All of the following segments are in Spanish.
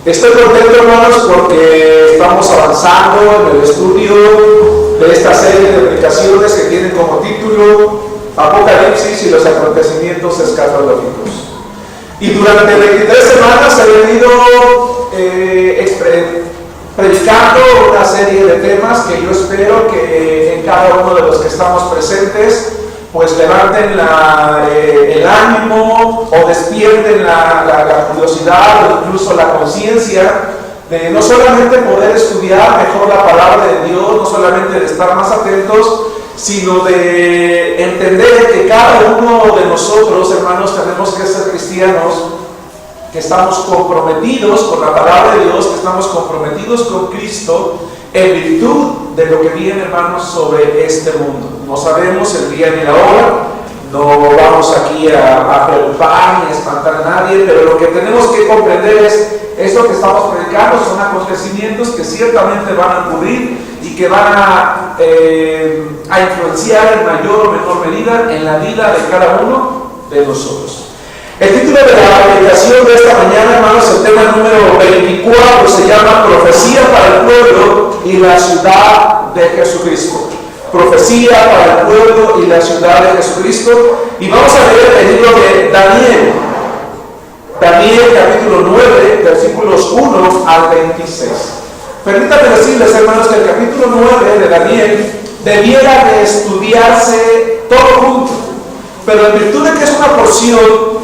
Estoy contento, hermanos, porque estamos avanzando en el estudio de esta serie de predicaciones que tienen como título Apocalipsis y los acontecimientos escatológicos. Y durante 23 semanas he venido predicando una serie de temas que yo espero que en cada uno de los que estamos presentes pues levanten el ánimo o despierten la curiosidad o incluso la conciencia de no solamente poder estudiar mejor la palabra de Dios, no solamente de estar más atentos, sino de entender que cada uno de nosotros, hermanos, tenemos que ser cristianos, que estamos comprometidos con la palabra de Dios, que estamos comprometidos con Cristo en virtud de lo que viene, hermanos, sobre este mundo. No sabemos el día ni la hora, no vamos aquí a preocupar ni a espantar a nadie, pero lo que tenemos que comprender es lo que estamos predicando, son acontecimientos que ciertamente van a ocurrir y que van a influenciar en mayor o menor medida en la vida de cada uno de nosotros. El título de la predicación de esta mañana, hermanos, el tema número 24 se llama Profecía para el pueblo y la ciudad de Jesucristo. Profecía para el pueblo y la ciudad de Jesucristo. Y vamos a leer el libro de Daniel. Daniel capítulo 9, versículos 1 al 26. Permítanme decirles, hermanos, que el capítulo 9 de Daniel debiera de estudiarse todo junto. Pero en virtud de que es una porción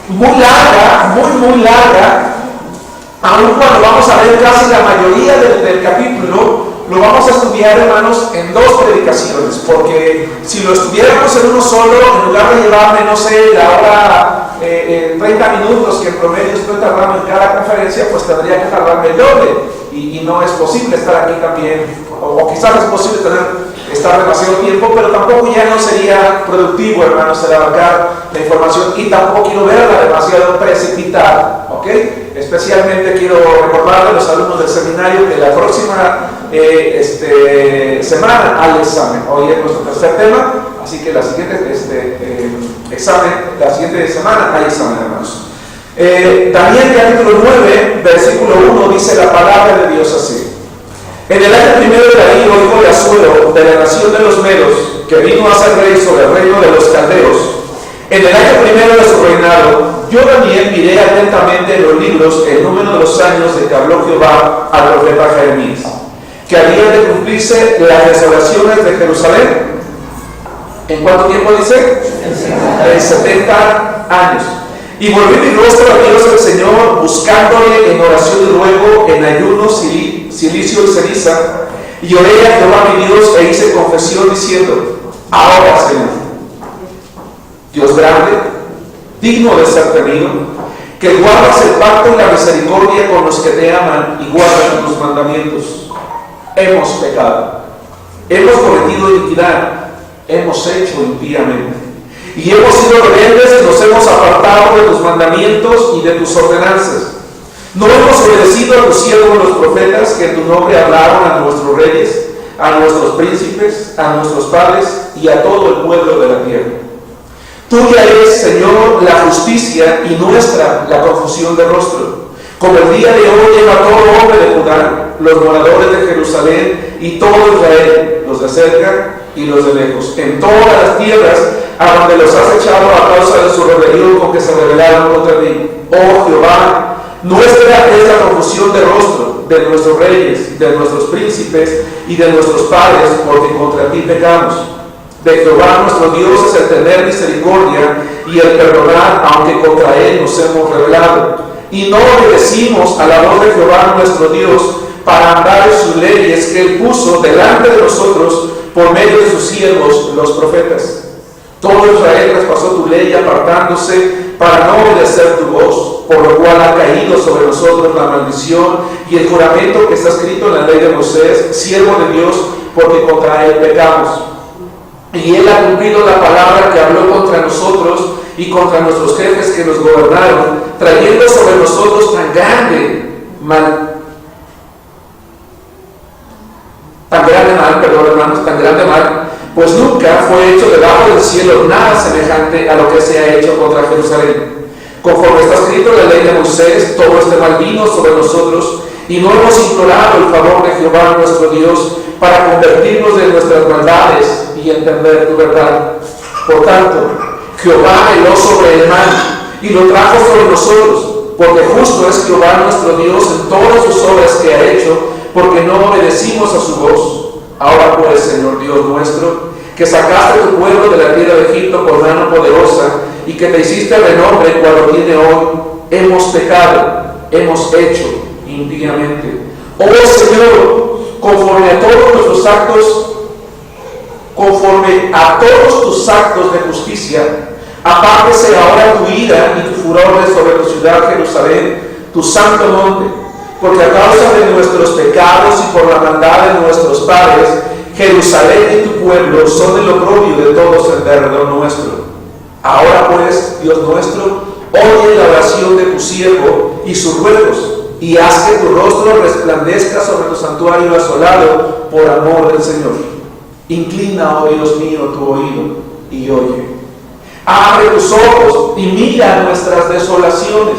muy larga, muy larga, aun cuando vamos a ver casi la mayoría del capítulo, lo vamos a estudiar, hermanos, en dos predicaciones, porque si lo estudiáramos en uno solo, en lugar de llevarme, no sé, la hora 30 minutos que en promedio estoy tardando en cada conferencia, pues tendría que tardarme el doble, y no es posible estar aquí también, o quizás es posible estar demasiado tiempo, pero tampoco ya no sería productivo, hermanos, el abarcar la información, y tampoco quiero verla demasiado precipitada, ¿ok? Especialmente quiero recordarle a los alumnos del seminario que la próxima semana hay examen. Hoy es nuestro tercer tema, así que la siguiente la siguiente semana hay examen, hermanos. Daniel capítulo 9, versículo 1 dice la palabra de Dios así: en el año primero de Darío, hijo de Asuero, de la nación de los Medos, que vino a ser rey sobre el reino de los caldeos, en el año primero de su reinado, yo Daniel miré atentamente en los libros el número de los años de que habló Jehová al profeta Jeremías, que habían de cumplirse las desolaciones de Jerusalén. ¿En cuánto tiempo dice? En 70 años. Y volví mi rostro a Dios el Señor, buscándole en oración y ruego, en ayuno, silicio y ceniza, y oré a Jehová mi Dios e hice confesión diciendo: ahora, Señor, Dios grande, digno de ser temido, que guardas el pacto y la misericordia con los que te aman y guardan tus mandamientos. Hemos pecado, hemos cometido iniquidad, hemos hecho impíamente, y hemos sido rebeldes y nos hemos apartado de tus mandamientos y de tus ordenanzas. No hemos obedecido a tus siervos los profetas, que en tu nombre hablaron a nuestros reyes, a nuestros príncipes, a nuestros padres y a todo el pueblo de la tierra. Tuya es, Señor, la justicia, y nuestra la confusión de rostro. Como el día de hoy lleva todo hombre de Judá, los moradores de Jerusalén y todo Israel, los de cerca y los de lejos, en todas las tierras a donde los has echado a causa de su rebelión con que se rebelaron contra ti. Oh Jehová, nuestra es la confusión de rostro de nuestros reyes, de nuestros príncipes y de nuestros padres, porque contra ti pecamos. De Jehová nuestro Dios es el tener misericordia y el perdonar, aunque contra él nos hemos rebelado. Y no obedecimos a la voz de Jehová nuestro Dios para andar en sus leyes que él puso delante de nosotros por medio de sus siervos los profetas. Todo Israel traspasó tu ley apartándose para no obedecer tu voz, por lo cual ha caído sobre nosotros la maldición y el juramento que está escrito en la ley de Moisés, siervo de Dios, porque contra él pecamos. Y él ha cumplido la palabra que habló contra nosotros y contra nuestros jefes que nos gobernaron, trayendo sobre nosotros tan grande mal, pues nunca fue hecho debajo del cielo nada semejante a lo que se ha hecho contra Jerusalén. Conforme está escrito en la ley de Moisés, todo este mal vino sobre nosotros y no hemos implorado el favor de Jehová nuestro Dios para convertirnos de nuestras maldades y entender tu verdad. Por tanto, Jehová heló sobre el mal y lo trajo sobre nosotros, porque justo es Jehová nuestro Dios en todas sus obras que ha hecho, porque no obedecimos a su voz. Ahora pues, Señor Dios nuestro, que sacaste tu pueblo de la tierra de Egipto con mano poderosa y que te hiciste renombre cual lo tiene hoy, hemos pecado, hemos hecho impíamente. Oh Señor, conforme a todos tus actos de justicia, apártese ahora tu ira y tu furor sobre tu ciudad Jerusalén, tu santo monte, porque a causa de nuestros pecados y por la maldad de nuestros padres, Jerusalén y tu pueblo son el oprobio de todos en derredor nuestro. Ahora pues, Dios nuestro, oye la oración de tu siervo y sus ruegos, y haz que tu rostro resplandezca sobre tu santuario asolado por amor del Señor. Inclina, oh Dios mío, tu oído y oye. Abre tus ojos y mira nuestras desolaciones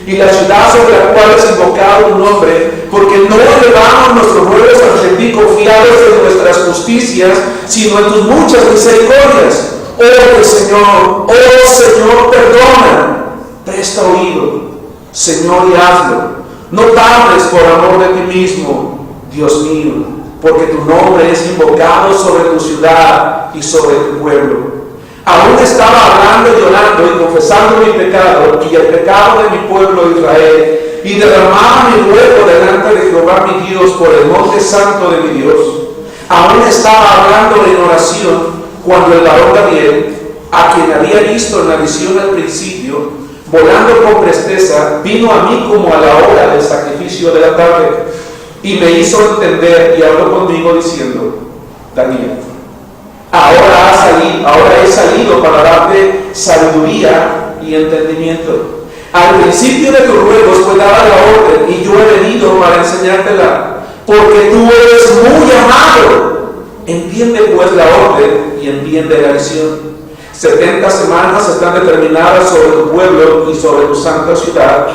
y la ciudad sobre la cual es invocado tu nombre, porque no elevamos nuestros ruegos ante ti confiados en nuestras justicias, sino en tus muchas misericordias. Oh Señor, perdona, presta oído, Señor, y hazlo. No tardes por amor de ti mismo, Dios mío, porque tu nombre es invocado sobre tu ciudad y sobre tu pueblo. Aún estaba hablando y llorando y confesando mi pecado y el pecado de mi pueblo Israel, y derramaba mi ruego delante de Jehová mi Dios por el monte santo de mi Dios. Aún estaba hablando en oración cuando el varón Gabriel, a quien había visto en la visión al principio, volando con presteza, vino a mí como a la hora del sacrificio de la tarde, y me hizo entender y habló conmigo diciendo: Daniel, ahora he salido para darte sabiduría y entendimiento. Al principio de tus ruegos fue dada la orden, y yo he venido para enseñártela, porque tú eres muy amado. Entiende pues la orden y entiende la visión. 70 semanas están determinadas sobre tu pueblo y sobre tu santa ciudad,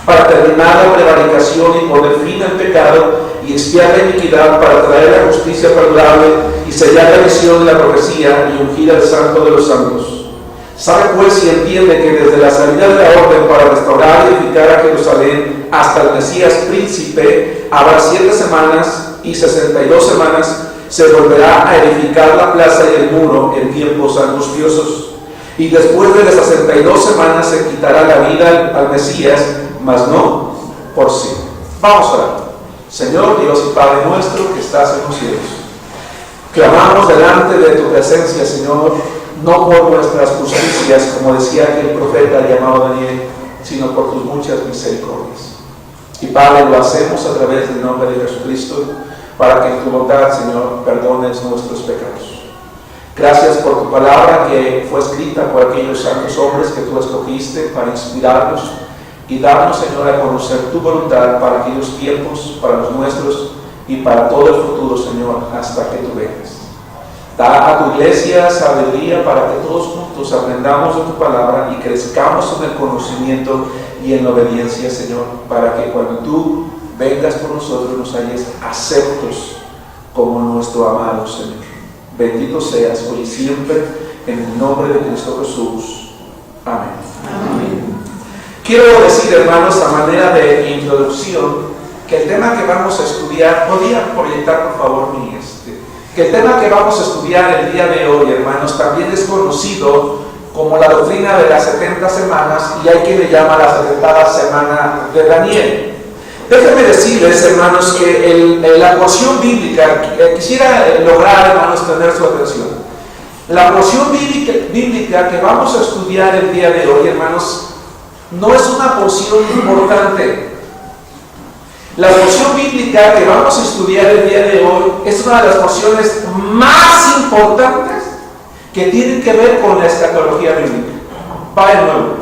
para terminar la prevaricación y poner fin al pecado y expiar la iniquidad, para traer la justicia perdurable y sellar la visión de la profecía y ungir al santo de los santos. Sabe pues y entiende que desde la salida de la orden para restaurar y edificar a Jerusalén hasta el Mesías príncipe habrá 7 semanas, y 62 semanas se volverá a edificar la plaza y el muro en tiempos angustiosos. Y después de las 62 semanas se quitará la vida al Mesías, mas no por sí. Vamos a orar. Señor Dios y Padre nuestro que estás en los cielos, clamamos delante de tu presencia, Señor, no por nuestras justicias, como decía aquel profeta llamado Daniel, sino por tus muchas misericordias. Y Padre, lo hacemos a través del nombre de Jesucristo, para que en tu bondad, Señor, perdones nuestros pecados. Gracias por tu palabra que fue escrita por aquellos santos hombres que tú escogiste para inspirarnos y darnos, Señor, a conocer tu voluntad para aquellos tiempos, para los nuestros y para todo el futuro, Señor, hasta que tú vengas. Da a tu iglesia sabiduría para que todos juntos aprendamos de tu palabra y crezcamos en el conocimiento y en la obediencia, Señor, para que cuando tú vengas por nosotros nos halles aceptos como nuestro amado Señor. Bendito seas hoy y siempre, en el nombre de Cristo Jesús. Amén. Amén. Quiero decir, hermanos, a manera de introducción, que el tema que vamos a estudiar, ¿podría proyectar por favor que el tema que vamos a estudiar el día de hoy, hermanos, también es conocido como la doctrina de las 70 semanas, y hay quien le llama la 70ª semana de Daniel. Déjenme decirles, hermanos, que la porción bíblica, quisiera lograr, hermanos, tener su atención. La porción bíblica que vamos a estudiar el día de hoy, hermanos, no es una porción importante. La porción bíblica que vamos a estudiar el día de hoy es una de las porciones más importantes que tienen que ver con la escatología bíblica. Va de nuevo.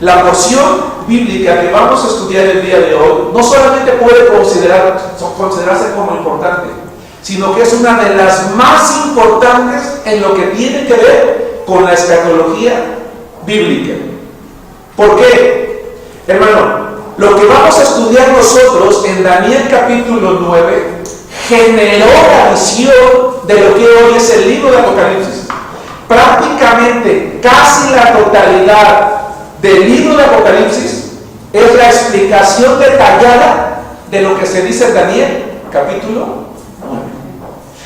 La porción bíblica que vamos a estudiar el día de hoy no solamente puede considerarse como importante, sino que es una de las más importantes en lo que tiene que ver con la escatología bíblica. ¿Por qué? Hermano, lo que vamos a estudiar nosotros en Daniel capítulo 9 generó la visión de lo que hoy es el libro de Apocalipsis. Prácticamente casi la totalidad del libro de Apocalipsis es la explicación detallada de lo que se dice en Daniel capítulo 9.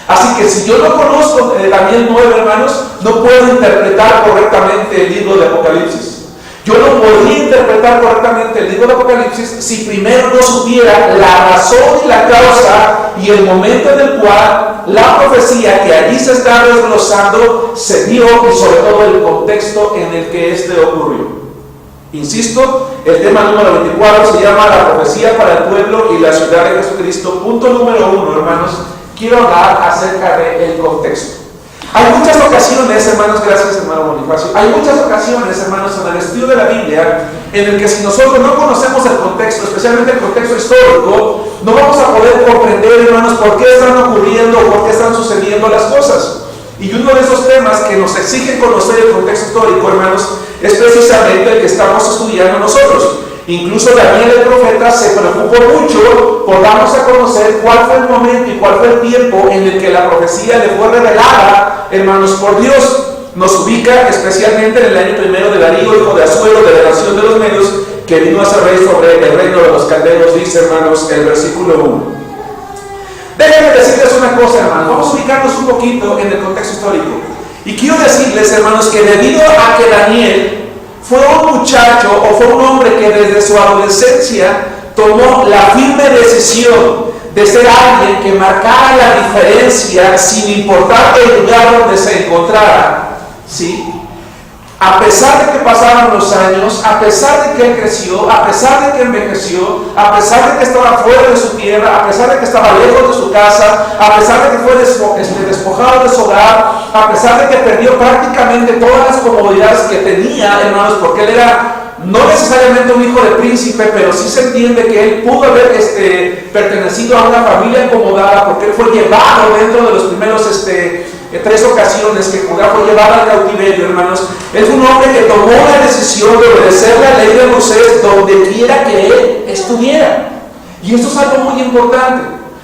Así que si yo no conozco Daniel 9, hermanos, no puedo interpretar correctamente el libro de Apocalipsis. Yo no podría interpretar correctamente el libro de Apocalipsis si primero no supiera la razón y la causa y el momento en el cual la profecía que allí se está desglosando se dio, y sobre todo el contexto en el que éste ocurrió. Insisto, el tema número 24 se llama la profecía para el pueblo y la ciudad de Jesucristo. Punto número 1, hermanos, quiero hablar acerca del contexto. Hay muchas ocasiones, hermanos, gracias hermano Bonifacio, hay muchas ocasiones, hermanos, en el estudio de la Biblia, en el que si nosotros no conocemos el contexto, especialmente el contexto histórico, no vamos a poder comprender, hermanos, por qué están ocurriendo o por qué están sucediendo las cosas. Y uno de esos temas que nos exigen conocer el contexto histórico, hermanos, es precisamente el que estamos estudiando nosotros. Incluso Daniel el profeta se preocupó mucho por darnos a conocer cuál fue el momento y cuál fue el tiempo en el que la profecía le fue revelada, hermanos, por Dios. Nos ubica especialmente en el año primero de Darío, hijo de Asuero, de la nación de los medios, que vino a ser rey sobre el reino de los caldeos, dice, hermanos, el versículo 1. Déjenme decirles una cosa, hermanos, vamos a ubicarnos un poquito en el contexto histórico. Y quiero decirles, hermanos, que debido a que Daniel fue un muchacho o fue un hombre que desde su adolescencia tomó la firme decisión de ser alguien que marcara la diferencia sin importar el lugar donde se encontrara, ¿sí? A pesar de que pasaron los años, a pesar de que él creció, a pesar de que envejeció, a pesar de que estaba fuera de su tierra, a pesar de que estaba lejos de su casa, a pesar de que fue despojado de su hogar, a pesar de que perdió prácticamente todas las comodidades que tenía, hermanos, porque él era no necesariamente un hijo de príncipe, pero sí se entiende que él pudo haber pertenecido a una familia acomodada, porque él fue llevado dentro de los primeros 3 ocasiones que Judá fue llevado al cautiverio, hermanos. Él fue un hombre que tomó la decisión de obedecer la ley de Moisés donde quiera que él estuviera. Y esto es algo muy importante.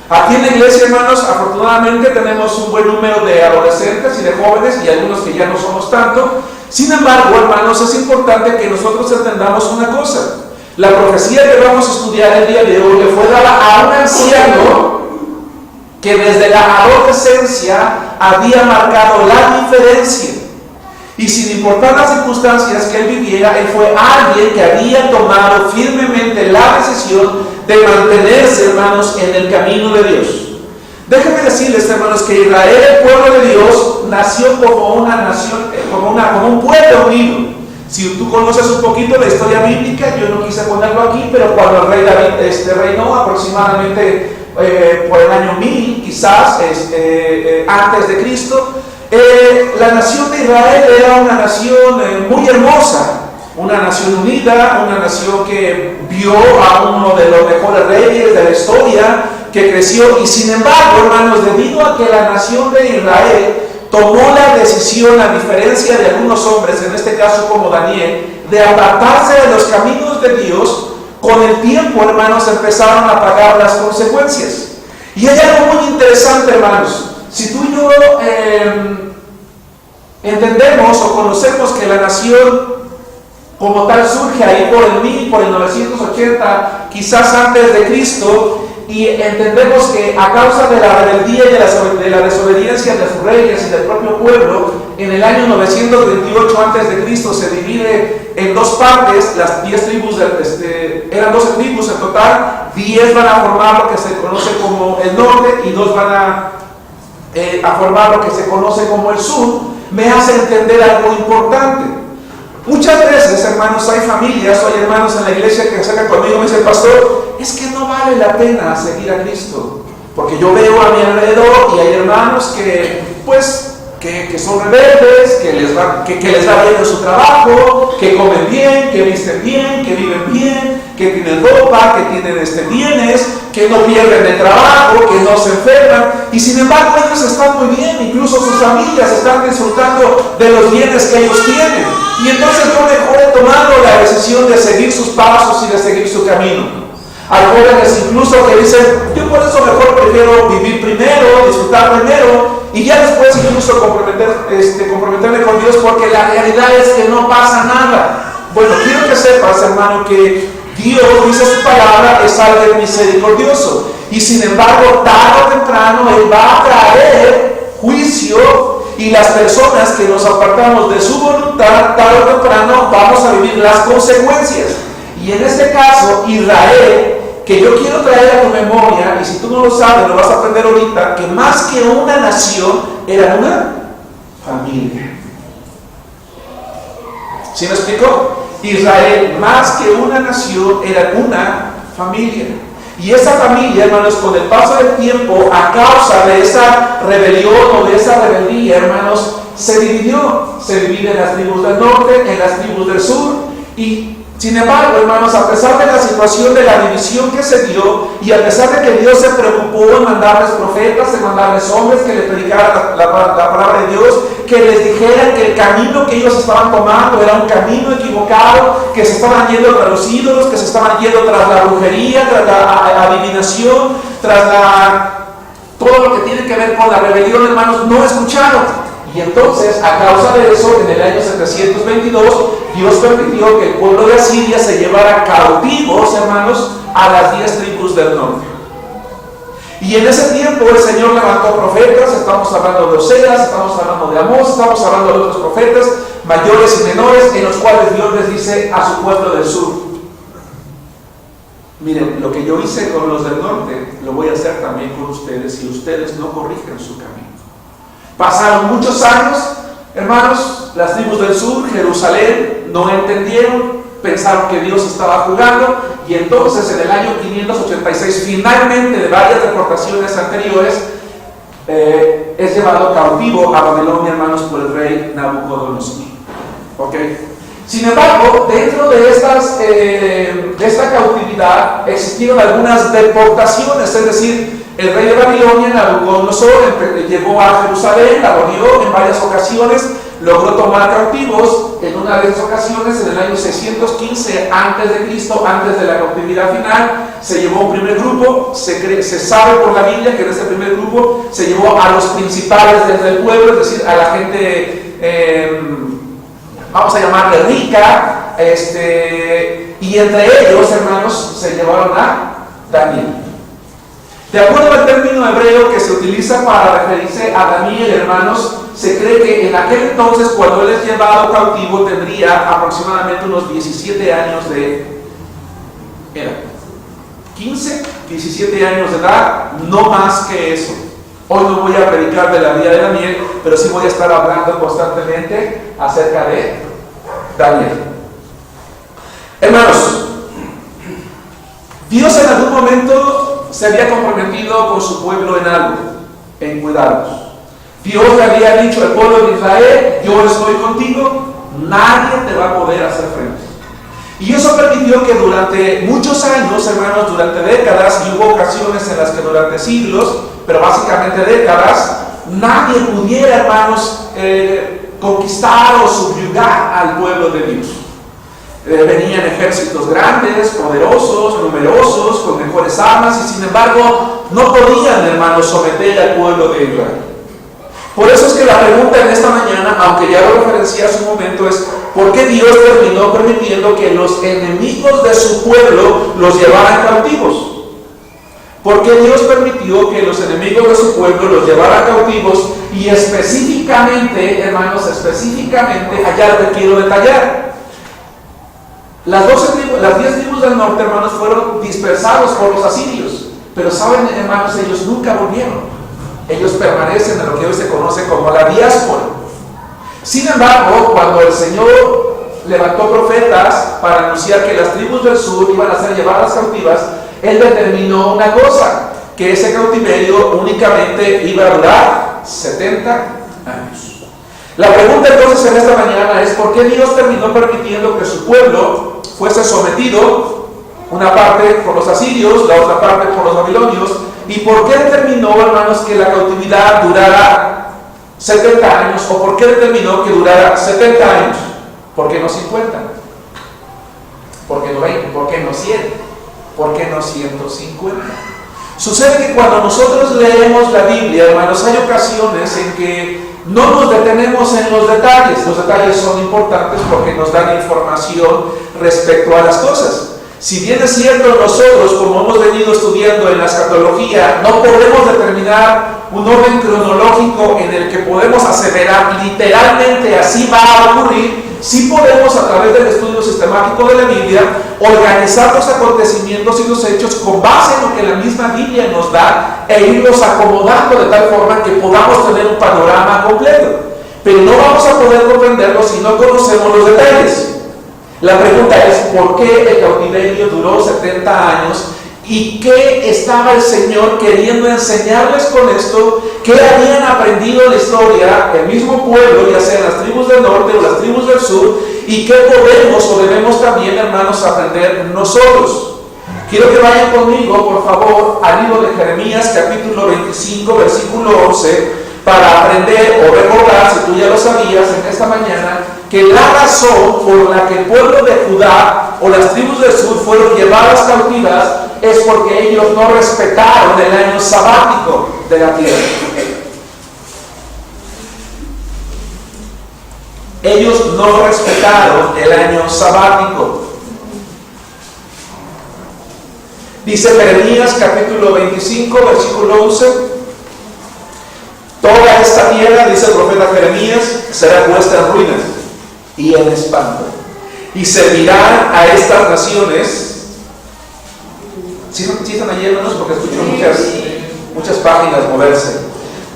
Aquí en la iglesia, hermanos, afortunadamente tenemos un buen número de adolescentes y de jóvenes, y algunos que ya no somos tanto. Sin embargo, hermanos, es importante que nosotros entendamos una cosa. La profecía que vamos a estudiar el día de hoy le fue dada a un anciano que desde la adolescencia había marcado la diferencia. Y sin importar las circunstancias que él viviera, él fue alguien que había tomado firmemente la decisión de mantenerse, hermanos, en el camino de Dios. Déjenme decirles, hermanos, que Israel, el pueblo de Dios, nació como una nación, como un pueblo unido. Si tú conoces un poquito la historia bíblica, yo no quise ponerlo aquí, pero cuando el rey David reinó aproximadamente por el año 1000, quizás antes de Cristo, la nación de Israel era una nación muy hermosa, una nación unida, una nación que vio a uno de los mejores reyes de la historia, que creció. Y sin embargo, hermanos, debido a que la nación de Israel tomó la decisión, a diferencia de algunos hombres, en este caso como Daniel, de apartarse de los caminos de Dios, con el tiempo, hermanos, empezaron a pagar las consecuencias. Y hay algo muy interesante, hermanos. Si tú y yo entendemos o conocemos que la nación como tal surge ahí por el 980, quizás antes de Cristo, y entendemos que a causa de la rebeldía y de la desobediencia de sus reyes y del propio pueblo, en el año 928 a.C. se divide en 2 partes, las 10 tribus, eran 12 tribus en total, 10 van a formar lo que se conoce como el norte y 2 van a formar lo que se conoce como el sur. Me hace entender algo importante. Muchas veces, hermanos, hay familias o hay hermanos en la iglesia que se acercan conmigo y me dicen: pastor, es que no vale la pena seguir a Cristo, porque yo veo a mi alrededor y hay hermanos que son rebeldes, que les va bien en su trabajo, que comen bien, que visten bien, que viven bien, que tienen ropa, que tienen bienes, que no pierden el trabajo, que no se enferman, y sin embargo ellos están muy bien, incluso sus familias están disfrutando de los bienes que ellos tienen. Y entonces yo mejor he tomado la decisión de seguir sus pasos y de seguir su camino. Hay jóvenes incluso que dicen, yo por eso mejor prefiero vivir primero, disfrutar primero, y ya después incluso comprometerme con Dios, porque la realidad es que no pasa nada. Bueno, quiero que sepas, hermano, que Dios, dice su palabra, es alguien misericordioso, y sin embargo, tarde o temprano, Él va a traer juicio, y las personas que nos apartamos de su voluntad, tarde o temprano, vamos a vivir las consecuencias. Y en este caso, Israel, que yo quiero traer a tu memoria, y si tú no lo sabes, lo vas a aprender ahorita, que más que una nación, era una familia. ¿Sí me explico? Israel, más que una nación, era una familia. Y esa familia, hermanos, con el paso del tiempo, a causa de esa rebelión o de esa rebeldía, hermanos, se dividió. Se divide en las tribus del norte, en las tribus del sur, y sin embargo, hermanos, a pesar de la situación de la división que se dio, y a pesar de que Dios se preocupó en mandarles profetas, en mandarles hombres que le predicaran la palabra de Dios, que les dijeran que el camino que ellos estaban tomando era un camino equivocado, que se estaban yendo tras los ídolos, que se estaban yendo tras la brujería, tras la adivinación, todo lo que tiene que ver con la rebelión, hermanos, no escucharon. Y entonces, a causa de eso, en el año 722, Dios permitió que el pueblo de Asiria se llevara cautivos, hermanos, a las 10 tribus del norte. Y en ese tiempo el Señor levantó profetas, estamos hablando de Oseas, estamos hablando de Amós, estamos hablando de otros profetas, mayores y menores, en los cuales Dios les dice a su pueblo del sur: miren, lo que yo hice con los del norte, lo voy a hacer también con ustedes, si ustedes no corrigen su camino. Pasaron muchos años, hermanos, las tribus del sur, Jerusalén, no entendieron, pensaron que Dios estaba jugando, y entonces en el año 586, finalmente de varias deportaciones anteriores, es llevado cautivo a Babilonia, hermanos, por el rey Nabucodonosor. ¿Okay? Sin embargo, dentro de esta cautividad existieron algunas deportaciones, es decir, el rey de Babilonia, Nabucodonosor, llegó a Jerusalén, la rodeó en varias ocasiones, logró tomar cautivos. En una de esas ocasiones, en el año 615 a.C., antes de la cautividad final, se llevó un primer grupo. Se sabe por la Biblia que en ese primer grupo se llevó a los principales del pueblo, es decir, a la gente, vamos a llamarle rica, y entre ellos, hermanos, se llevaron a Daniel. De acuerdo al término hebreo que se utiliza para referirse a Daniel, hermanos, se cree que en aquel entonces, cuando él es llevado cautivo, tendría aproximadamente unos 17 años de edad. 15, 17 años de edad, no más que eso. Hoy no voy a predicar de la vida de Daniel, pero sí voy a estar hablando constantemente acerca de Daniel. Hermanos, Dios en algún momento se había comprometido con su pueblo en algo, en cuidarlos. Dios le había dicho al pueblo de Israel: yo estoy contigo, nadie te va a poder hacer frente. Y eso permitió que durante muchos años, hermanos, durante décadas, y hubo ocasiones en las que durante siglos, pero básicamente décadas, nadie pudiera, hermanos, conquistar o subyugar al pueblo de Dios. Venían ejércitos grandes, poderosos, numerosos, con mejores armas, y sin embargo no podían, hermanos, someter al pueblo de Israel. Por eso es que la pregunta en esta mañana, aunque ya lo referencié hace un momento, es: ¿por qué Dios terminó permitiendo que los enemigos de su pueblo los llevaran cautivos? ¿Por qué Dios permitió que los enemigos de su pueblo los llevaran cautivos? Y específicamente, hermanos, allá lo quiero detallar. Las 10 tribus del norte, hermanos, fueron dispersados por los asirios. Pero saben, hermanos, ellos nunca volvieron. Ellos permanecen en lo que hoy se conoce como la diáspora. Sin embargo, cuando el Señor levantó profetas para anunciar que las tribus del sur iban a ser llevadas cautivas, Él determinó una cosa: que ese cautiverio únicamente iba a durar 70 años. La pregunta entonces en esta mañana es: ¿por qué Dios terminó permitiendo que su pueblo fuese sometido Una parte por los asirios, la otra parte por los babilonios. ¿Y por qué determinó, hermanos, que la cautividad durara 70 años? ¿O por qué determinó que durara 70 años? ¿Por qué no 50? ¿Por qué no 20? ¿Por qué no 100? ¿Por qué no 150? Sucede que cuando nosotros leemos la Biblia, hermanos, hay ocasiones en que no nos detenemos en los detalles. Los detalles son importantes porque nos dan información respecto a las cosas. Si bien es cierto, nosotros, como hemos venido estudiando en la escatología, no podemos determinar un orden cronológico en el que podemos aseverar literalmente así va a ocurrir. Sí podemos, a través del estudio sistemático de la Biblia, organizar los acontecimientos y los hechos con base en lo que la misma Biblia nos da e irlos acomodando de tal forma que podamos tener un panorama completo. Pero no vamos a poder comprenderlo si no conocemos los detalles. La pregunta es, ¿por qué el cautiverio duró 70 años? ¿Y qué estaba el Señor queriendo enseñarles con esto? ¿Qué habían aprendido en la historia el mismo pueblo, ya sean las tribus del norte o las tribus del sur? ¿Y qué podemos o debemos también, hermanos, aprender nosotros? Quiero que vayan conmigo, por favor, al libro de Jeremías, capítulo 25, versículo 11, para aprender o recordar, si tú ya lo sabías en esta mañana, que la razón por la que el pueblo de Judá o las tribus del sur fueron llevadas cautivas es porque ellos no respetaron el año sabático de la tierra. Ellos no respetaron el año sabático. Dice Jeremías capítulo 25, versículo 11. Toda esta tierra, dice el profeta Jeremías, será puesta en ruinas y en espanto. Y servirán a estas naciones. ¿Sí están allí, hermanos? Porque escucho muchas páginas moverse.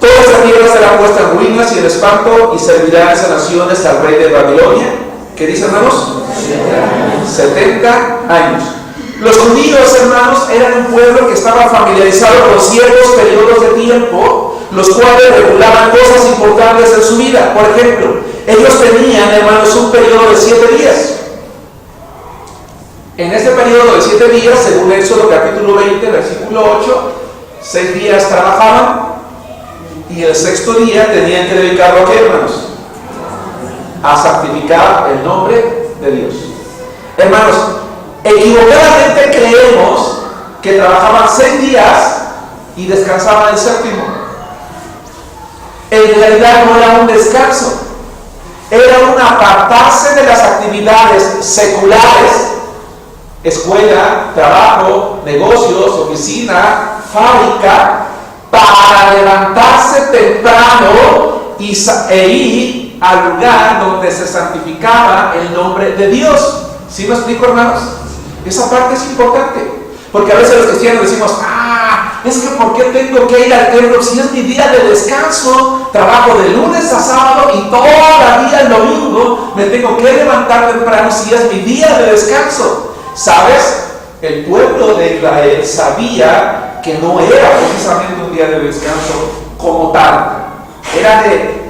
Toda esta tierra será puesta en ruinas y en espanto, y servirá a esas naciones al rey de Babilonia. ¿Qué dicen, hermanos? 70 años. Los judíos, hermanos, eran un pueblo que estaba familiarizado con ciertos periodos de tiempo, los cuales regulaban cosas importantes en su vida. Por ejemplo, ellos tenían, hermanos, un periodo de 7 días. En este periodo de 7 días, según Éxodo capítulo 20, versículo 8, 6 días trabajaban y el 6º día tenían que dedicarlo a qué, hermanos? A santificar el nombre de Dios. Hermanos, equivocadamente creemos que trabajaban 6 días y descansaban el 7º. En realidad no era un descanso, era un apartarse de las actividades seculares, escuela, trabajo, negocios, oficina, fábrica, para levantarse temprano e ir al lugar donde se santificaba el nombre de Dios. ¿Sí me explico, hermanos? Esa parte es importante, porque a veces los cristianos decimos, es que ¿por qué tengo que ir al templo si es mi día de descanso? Trabajo de lunes a sábado y todavía el domingo me tengo que levantar temprano si es mi día de descanso. ¿Sabes? El pueblo de Israel sabía que no era precisamente un día de descanso como tal. Era de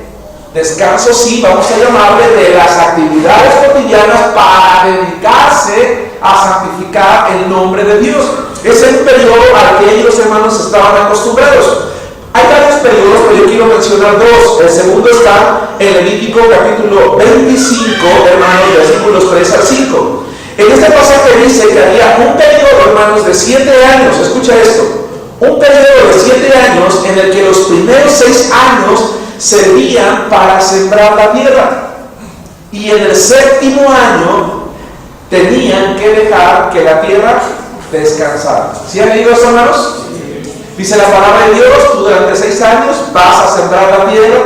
descanso, sí, vamos a llamarle, de las actividades cotidianas para dedicarse a santificar el nombre de Dios. Es el periodo al que ellos, hermanos, estaban acostumbrados. Hay varios periodos, pero yo quiero mencionar 2. El segundo está en Levítico capítulo 25, hermanos, versículos 3 al 5. En este pasaje dice que había un periodo, hermanos, de 7 años. Escucha esto. Un periodo de 7 años en el que los primeros 6 años servían para sembrar la tierra. Y en el 7º año tenían que dejar que la tierra descansara. ¿Sí han leído eso, hermanos? Dice la palabra de Dios, tú durante 6 años vas a sembrar la tierra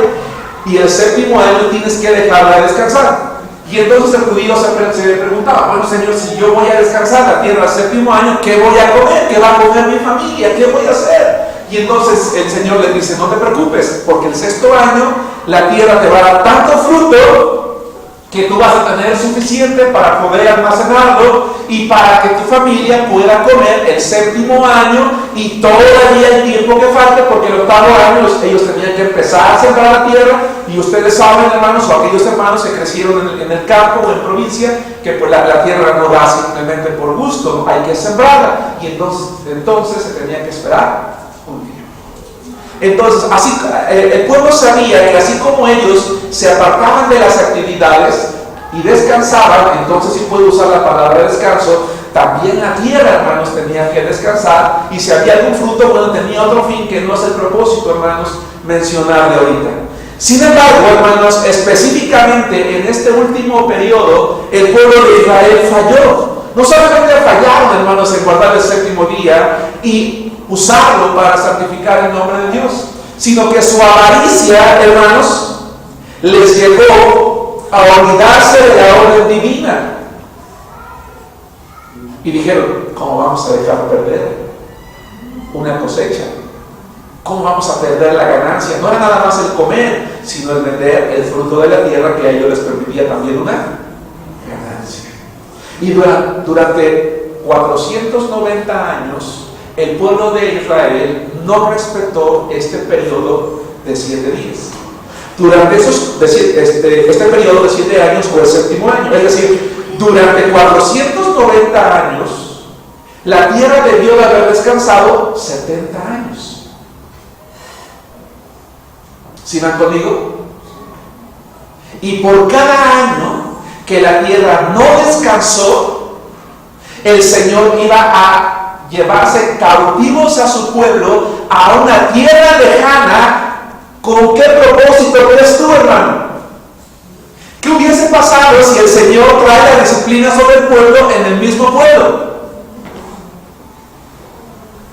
y el 7º año tienes que dejarla descansar. Y entonces el judío se preguntaba, bueno, Señor, si yo voy a descansar la tierra el 7º año, ¿qué voy a comer? ¿Qué va a comer mi familia? ¿Qué voy a hacer? Y entonces el Señor les dice, no te preocupes, porque el 6º año la tierra te va a dar tanto fruto que tú vas a tener suficiente para poder almacenarlo y para que tu familia pueda comer el 7º año y todavía el tiempo que falte, porque el 8º año ellos tenían que empezar a sembrar la tierra, y ustedes saben, hermanos, o aquellos hermanos que crecieron en el campo o en provincia, que pues la tierra no da simplemente por gusto, hay que sembrarla, y entonces se tenía que esperar un tiempo. Entonces, así, el pueblo sabía que así como ellos se apartaban de las actividades y descansaban, entonces sí puedo usar la palabra descanso, también la tierra, hermanos, tenía que descansar, y si había algún fruto, bueno, tenía otro fin que no es el propósito, hermanos, mencionarle ahorita. Sin embargo, hermanos, específicamente en este último periodo, el pueblo de Israel falló. No solamente fallaron, hermanos, en guardar el séptimo día y usarlo para santificar el nombre de Dios, sino que su avaricia, hermanos, les llevó a olvidarse de la orden divina. Y dijeron, ¿cómo vamos a dejar perder una cosecha? ¿Cómo vamos a perder la ganancia? No era nada más el comer, sino el vender el fruto de la tierra, que a ellos les permitía también una ganancia. Y durante 490 años, el pueblo de Israel no respetó este periodo de 7 días. Durante este periodo de 7 años fue el séptimo año, es decir, durante 490 años, la tierra debió de haber descansado 70 años. ¿Sí van conmigo? Y por cada año que la tierra no descansó, el Señor iba a llevarse cautivos a su pueblo a una tierra lejana. ¿Con qué propósito crees tú, hermano? ¿Qué hubiese pasado si el Señor trae la disciplina sobre el pueblo en el mismo pueblo?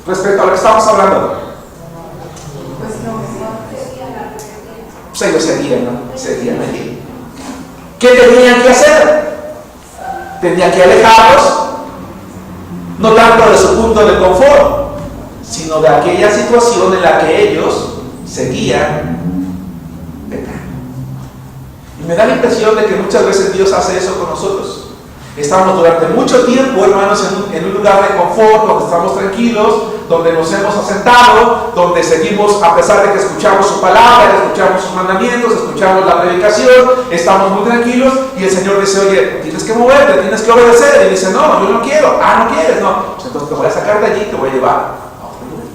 Respecto a lo que estamos hablando. Pues ellos seguían allí. ¿Qué tenían que hacer? Tenían que alejarlos, no tanto de su punto de confort, sino de aquella situación en la que ellos seguían pecando. Y me da la impresión de que muchas veces Dios hace eso con nosotros. Estamos durante mucho tiempo, hermanos, en un lugar de confort, donde estamos tranquilos, donde nos hemos asentado, donde seguimos, a pesar de que escuchamos su palabra, escuchamos sus mandamientos, escuchamos la predicación, estamos muy tranquilos, y el Señor dice, oye, tienes que moverte, tienes que obedecer, y dice, no, yo no quiero. ¿No quieres? No, pues entonces te voy a sacar de allí y te voy a llevar a otro lugar.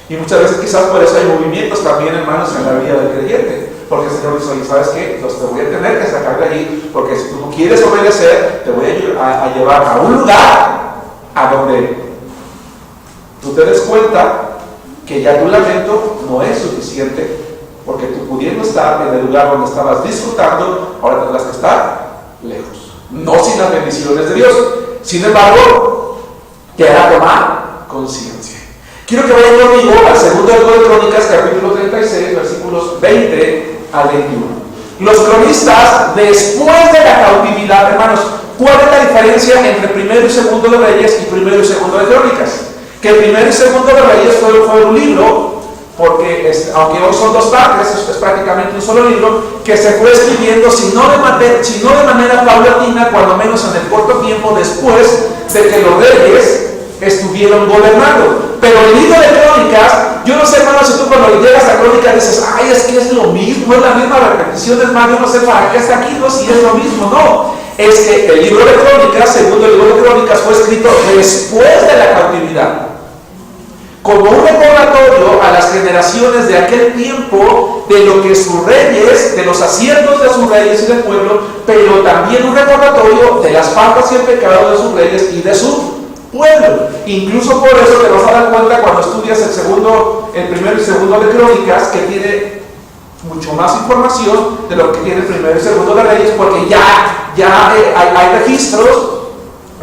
Y muchas veces quizás por eso hay movimientos también, hermanos, en la vida del creyente. Porque el Señor dice, oye, ¿sabes qué? Entonces te voy a tener que sacar de ahí, porque si tú no quieres obedecer, te voy a llevar a un lugar a donde tú te des cuenta que ya tu lamento no es suficiente, porque tú pudiendo estar en el lugar donde estabas disfrutando, ahora tendrás que estar lejos. No sin las bendiciones de Dios. Sin embargo, te hará tomar conciencia. Quiero que vayan conmigo al segundo libro de Crónicas, capítulo 36, versículos 20 al 21. Los cronistas, después de la cautividad, hermanos, ¿cuál es la diferencia entre primero y segundo de Reyes y primero y segundo de Crónicas? Que el primero y segundo de Reyes fue un libro, porque aunque hoy son 2 partes, es prácticamente un solo libro, que se fue escribiendo, si no de manera paulatina, cuando menos en el corto tiempo después de que los reyes estuvieron gobernando. Pero el libro de Crónicas, yo no sé, hermano, si tú cuando llegas a Crónicas dices, ay, es que es lo mismo, es la misma repetición, es más, yo no sé para qué está aquí, no, si es lo mismo, no. Es que el libro de Crónicas, segundo el libro de Crónicas, fue escrito después de la cautividad, como un recordatorio a las generaciones de aquel tiempo de lo que sus reyes, de los aciertos de sus reyes y del pueblo, pero también un recordatorio de las faltas y el pecado de sus reyes y de su pueblo. Incluso por eso te vas a dar cuenta cuando estudias el primero y segundo de Crónicas, que tiene mucho más información de lo que tiene el primero y segundo de Reyes, porque ya hay registros,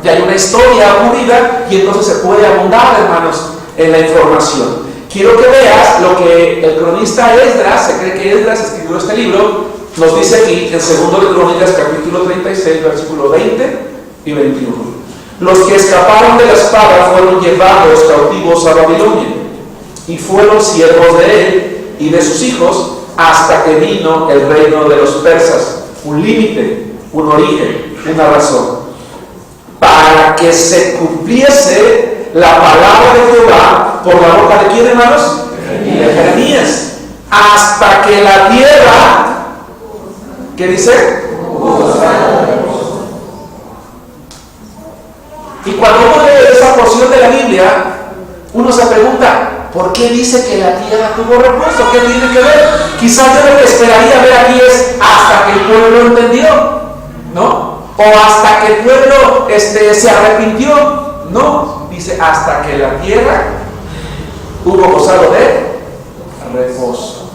ya hay una historia unida, y entonces se puede abundar, hermanos, en la información. Quiero que veas lo que el cronista Esdras, se cree que Esdras escribió este libro, nos dice aquí en segundo de Crónicas, capítulo 36, versículos 20 y 21. Los que escaparon de la espada fueron llevados cautivos a Babilonia, y fueron siervos de él y de sus hijos hasta que vino el reino de los persas. Un límite, un origen, una razón. Para que se cumpliese la palabra de Jehová por la boca de ¿quién, hermanos? De Jeremías. hasta que la tierra, ¿qué dice? Y cuando uno lee esa porción de la Biblia, uno se pregunta, ¿por qué dice que la tierra tuvo reposo? ¿Qué tiene que ver? Quizás yo lo que esperaría ver aquí es hasta que el pueblo entendió, ¿no? O hasta que el pueblo se arrepintió. No, dice hasta que la tierra hubo gozado de reposo.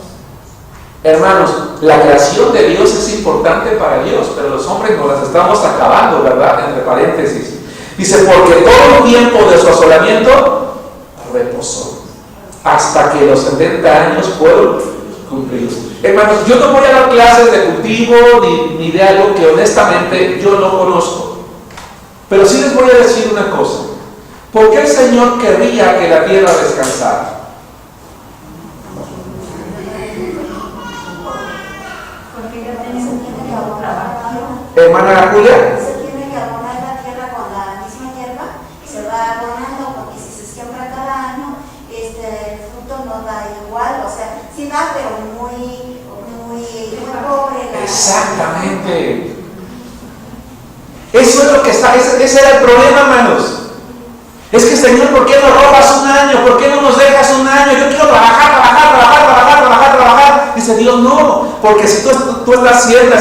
Hermanos, la creación de Dios es importante para Dios, pero los hombres nos las estamos acabando, ¿verdad? Entre paréntesis. Dice, porque todo el tiempo de su asolamiento reposó, hasta que los 70 años fueron cumplidos. Hermanos, yo no voy a dar clases de cultivo ni de algo que honestamente yo no conozco. Pero sí les voy a decir una cosa. ¿Por qué el Señor querría que la tierra descansara? Hermana Julia. Se tiene que abonar la tierra con la misma hierba, se va abonando, porque si se siembra cada año, el fruto no da igual, o sea, sí da, pero muy pobre. Exactamente. Eso es lo que está, ese era el problema, hermanos. Es que, Señor, ¿por qué nos robas un año? ¿Por qué no nos dejas un año? Yo quiero trabajar. Dice Dios, no, porque si tú estás siembra,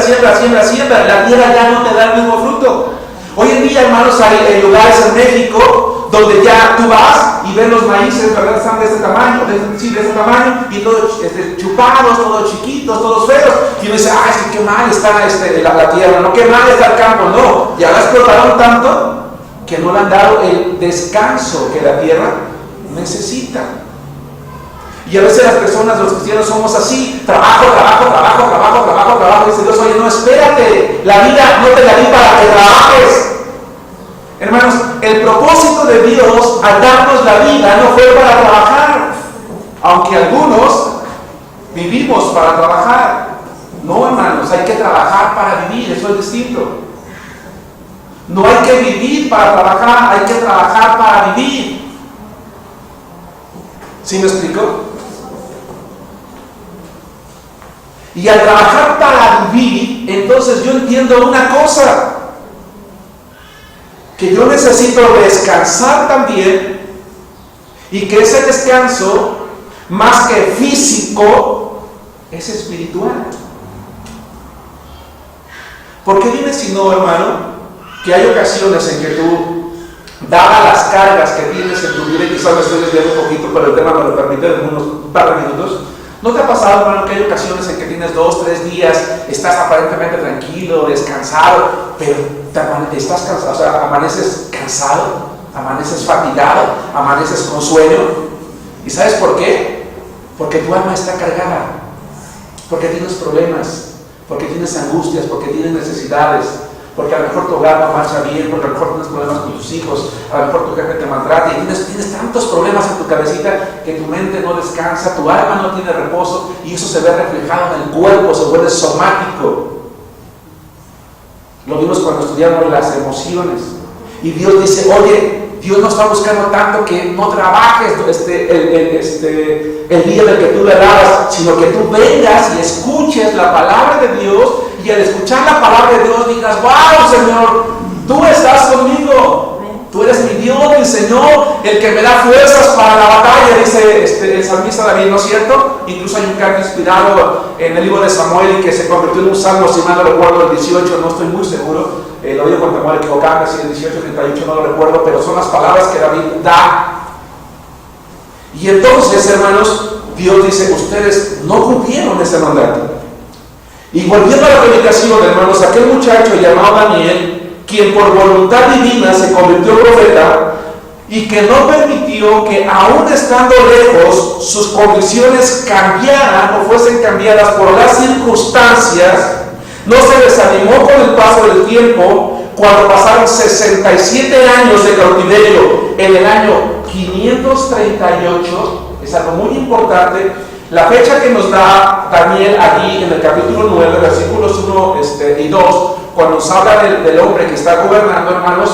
la tierra ya no te da el mismo fruto. Hoy en día, hermanos, hay lugares en México donde ya tú vas y ves los maíces, ¿verdad? Están de este tamaño, y todos chupados, todos chiquitos, todos feos. Y uno dice, es que qué mal está la tierra, no, qué mal está el campo, no. Ya la explotaron tanto que no le han dado el descanso que la tierra necesita. Y a veces las personas, los cristianos, somos así: trabajo. Dice Dios, oye, no, espérate, la vida no te la di para que trabajes. Hermanos, el propósito de Dios al darnos la vida no fue para trabajar, aunque algunos vivimos para trabajar. No, hermanos, hay que trabajar para vivir, eso es distinto. No hay que vivir para trabajar, hay que trabajar para vivir. ¿Sí me explico? Y al trabajar para vivir, entonces yo entiendo una cosa, que yo necesito descansar también, y que ese descanso, más que físico, es espiritual. ¿Por qué dime si no, hermano, que hay ocasiones en que tú, dadas las cargas que tienes en tu vida, y quizás me estoy desviando un poquito, pero el tema me lo permite en unos par de minutos? ¿No te ha pasado, hermano, que hay ocasiones en que tienes 2, 3 días, estás aparentemente tranquilo, descansado, pero estás cansado, o sea, amaneces cansado, amaneces fatigado, amaneces con sueño? ¿Y sabes por qué? Porque tu alma está cargada, porque tienes problemas, porque tienes angustias, porque tienes necesidades, porque a lo mejor tu hogar no marcha bien, porque a lo mejor tienes problemas con tus hijos, a lo mejor tu jefe te maltrata y tienes tantos problemas en tu cabecita que tu mente no descansa, tu alma no tiene reposo, y eso se ve reflejado en el cuerpo, se vuelve somático. Lo vimos cuando estudiamos las emociones, y Dios dice, oye, Dios no está buscando tanto que no trabajes el día del que tú le dabas, sino que tú vengas y escuches la palabra de Dios, y al escuchar la palabra de Dios digas, wow, Señor, tú estás conmigo, tú eres mi Dios, mi Señor, el que me da fuerzas para la batalla, dice el salmista David, ¿no es cierto? Incluso hay un canto inspirado en el libro de Samuel que se convirtió en un salmo, si mal no recuerdo, el 18, no estoy muy seguro, lo digo con temor a equivocarme, si el 18, 38 no lo recuerdo, pero son las palabras que David da. Y entonces, hermanos, Dios dice, ustedes no cumplieron ese mandato. Y volviendo a la predicación, hermanos, aquel muchacho llamado Daniel, quien por voluntad divina se convirtió en profeta, y que no permitió que, aún estando lejos, sus condiciones cambiaran o fuesen cambiadas por las circunstancias, no se desanimó con el paso del tiempo. Cuando pasaron 67 años de cautiverio, en el año 538, es algo muy importante, la fecha que nos da Daniel allí en el capítulo 9, versículos 1 y 2, cuando nos habla del hombre que está gobernando, hermanos,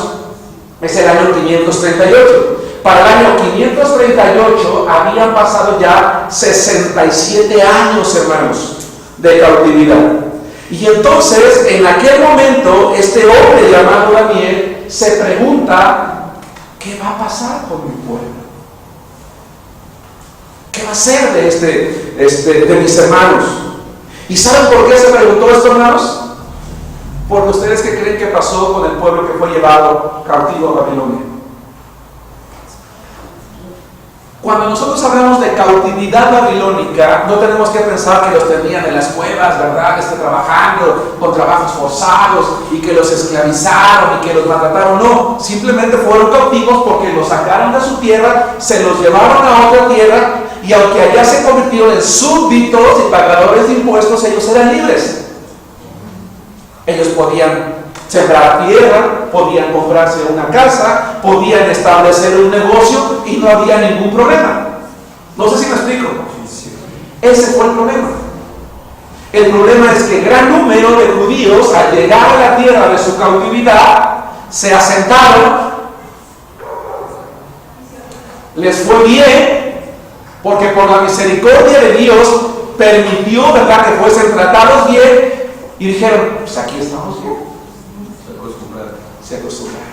es el año 538. Para el año 538 habían pasado ya 67 años, hermanos, de cautividad. Y entonces, en aquel momento, este hombre llamado Daniel se pregunta: ¿qué va a pasar con mi pueblo? ¿Qué va a ser de mis hermanos? ¿Y saben por qué se preguntó esto, hermanos? Porque ustedes, ¿qué creen que pasó con el pueblo que fue llevado cautivo a Babilonia? Cuando nosotros hablamos de cautividad babilónica, no tenemos que pensar que los tenían en las cuevas, ¿verdad? Trabajando con trabajos forzados y que los esclavizaron y que los maltrataron. No, simplemente fueron cautivos porque los sacaron de su tierra, se los llevaron a otra tierra, y aunque allá se convirtieron en súbditos y pagadores de impuestos, ellos eran libres. Ellos podían sembrar tierra, podían comprarse una casa, podían establecer un negocio y no había ningún problema. No sé si me explico. Ese fue el problema. El problema es que gran número de judíos, al llegar a la tierra de su cautividad, se asentaron, les fue bien, porque por la misericordia de Dios permitió, ¿verdad?, que fuesen tratados bien, y dijeron: pues aquí estamos bien. Se acostumbraron.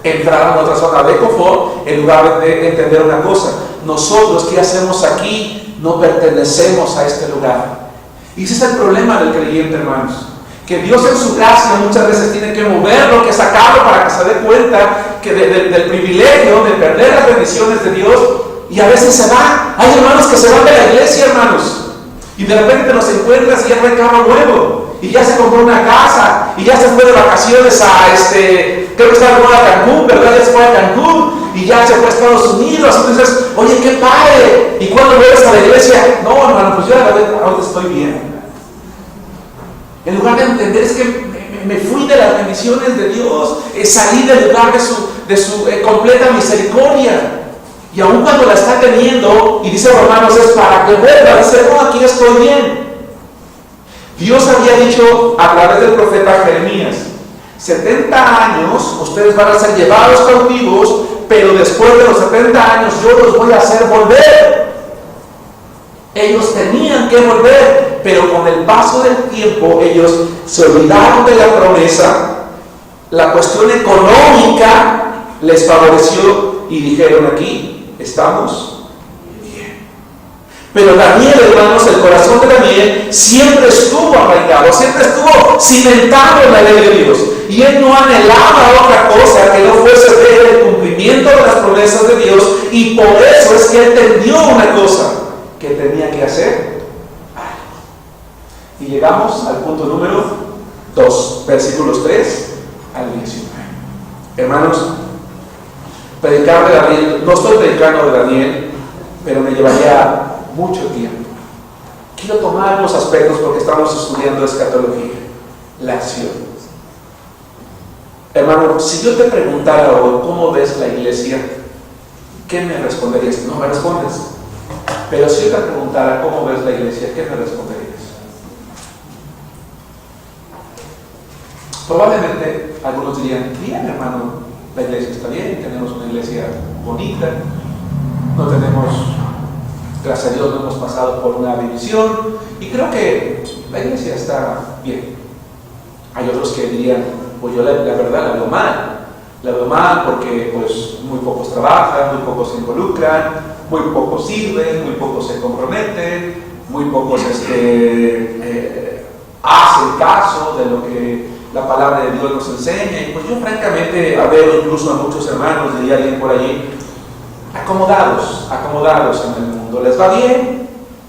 Entraron a otra zona de confort en lugar de entender una cosa: nosotros, ¿qué hacemos aquí? No pertenecemos a este lugar. Y ese es el problema del creyente, hermanos, que Dios en su gracia muchas veces tiene que moverlo, que sacarlo para que se dé cuenta que del privilegio de perder las bendiciones de Dios, y a veces se va. Hay hermanos que se van de la iglesia, hermanos, y de repente nos encuentras y ya no hay carro nuevo, y ya se compró una casa, y ya se fue de vacaciones a creo que estaba en Cancún, ¿verdad? Ya se fue a Cancún, y ya se fue a Estados Unidos. Entonces, oye, qué padre. ¿Y cuándo vuelves a la iglesia? No, hermano, pues yo ahora estoy bien. En lugar de entender, es que me fui de las bendiciones de Dios, salí del lugar de su completa misericordia. Y aún cuando la está teniendo, y dice Romanos, es para que vuelva, dice: no, aquí estoy bien. Dios había dicho a través del profeta Jeremías: 70 años ustedes van a ser llevados cautivos, pero después de los 70 años yo los voy a hacer volver. Ellos tenían que volver, pero con el paso del tiempo ellos se olvidaron de la promesa. La cuestión económica les favoreció y dijeron: aquí estamos bien. Pero Daniel, hermanos, el corazón de Daniel siempre estuvo arraigado, siempre estuvo cimentado en la ley de Dios, y él no anhelaba otra cosa que no fuese ver el cumplimiento de las promesas de Dios. Y por eso es que él entendió una cosa, que tenía que hacer algo. Y llegamos al punto número 2, versículos 3 al 19. Hermanos, predicar de Daniel, no estoy predicando de Daniel, pero me llevaría mucho tiempo. Quiero tomar unos aspectos porque estamos estudiando escatología, la acción. Hermano, si yo te preguntara hoy cómo ves la iglesia, ¿qué me responderías? No me respondes. Pero si yo te preguntara cómo ves la iglesia, ¿qué me responderías? Probablemente algunos dirían: bien, hermano, la iglesia está bien, tenemos una iglesia bonita, no tenemos, gracias a Dios, no hemos pasado por una división, y creo que la iglesia está bien. Hay otros que dirían: pues yo la verdad la veo mal porque pues muy pocos trabajan, muy pocos se involucran, muy pocos sirven, muy pocos se comprometen, muy pocos hacen caso de lo que la palabra de Dios nos enseña. Y pues yo francamente veo incluso a muchos hermanos, diría alguien por allí, acomodados en el mundo. Les va bien,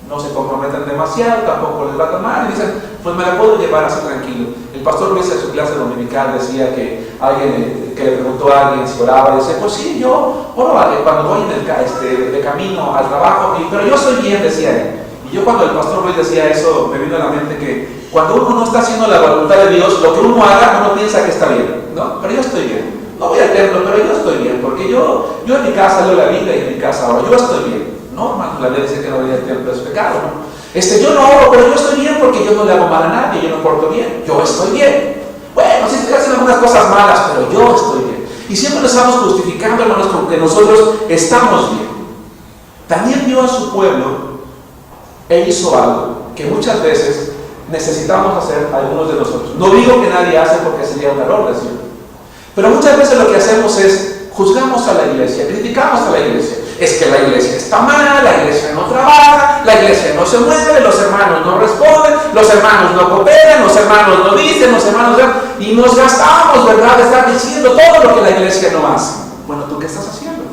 no se comprometen demasiado, tampoco les va tan mal, y dicen: pues me la puedo llevar así tranquilo. El pastor Luis en su clase dominical decía que alguien que le preguntó a alguien si oraba, y dice: pues sí, yo oro cuando voy de camino al trabajo, pero yo estoy bien, decía él. Y yo, cuando el pastor Luis decía eso, me vino a la mente que cuando uno no está haciendo la voluntad de Dios, lo que uno haga, uno piensa que está bien, ¿no? Pero yo estoy bien. No voy al templo, pero yo estoy bien, porque yo en mi casa leo la Biblia, y en mi casa oro, yo estoy bien. No, hermano, la Biblia dice que no ir al templo es pecado, ¿no? Yo no oro, pero yo estoy bien porque yo no le hago mal a nadie, yo me porto bien, yo estoy bien. Bueno, sí estoy haciendo algunas cosas malas, pero yo estoy bien. Y siempre nos estamos justificando, hermanos, con que nosotros estamos bien. Daniel vio a su pueblo e hizo algo que muchas veces necesitamos hacer algunos de nosotros. No digo que nadie hace porque sería un error decirlo, pero muchas veces lo que hacemos es juzgamos a la iglesia, criticamos a la iglesia. Es que la iglesia está mal, la iglesia no trabaja, la iglesia no se mueve, los hermanos no responden, los hermanos no cooperan, los hermanos no dicen, los hermanos no... Y nos gastamos, ¿verdad?, de estar diciendo todo lo que la iglesia no hace. Bueno, ¿tú qué estás haciendo?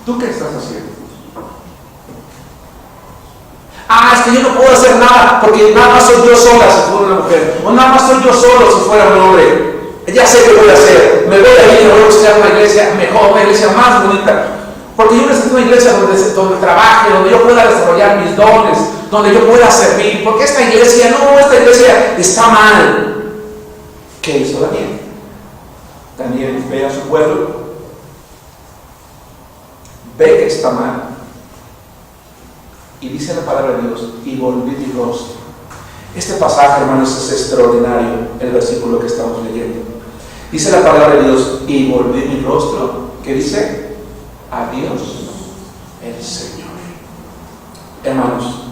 ¿Tú qué estás haciendo? Es que yo no puedo hacer nada porque nada más soy yo sola si fuera una mujer, o nada más soy yo solo si fuera un hombre. Ya sé qué voy a hacer, me voy a ir, me voy a buscar una iglesia mejor, una iglesia más bonita, porque yo necesito una iglesia donde trabaje, donde yo pueda desarrollar mis dones, donde yo pueda servir, porque esta iglesia está mal. ¿Qué hizo Daniel? Daniel ve a su pueblo, ve que está mal, y dice la palabra de Dios, y volví mi rostro. Este pasaje, hermanos, es extraordinario, el versículo que estamos leyendo. Dice la palabra de Dios, y volví mi rostro, ¿qué dice? A Dios el Señor. Hermanos,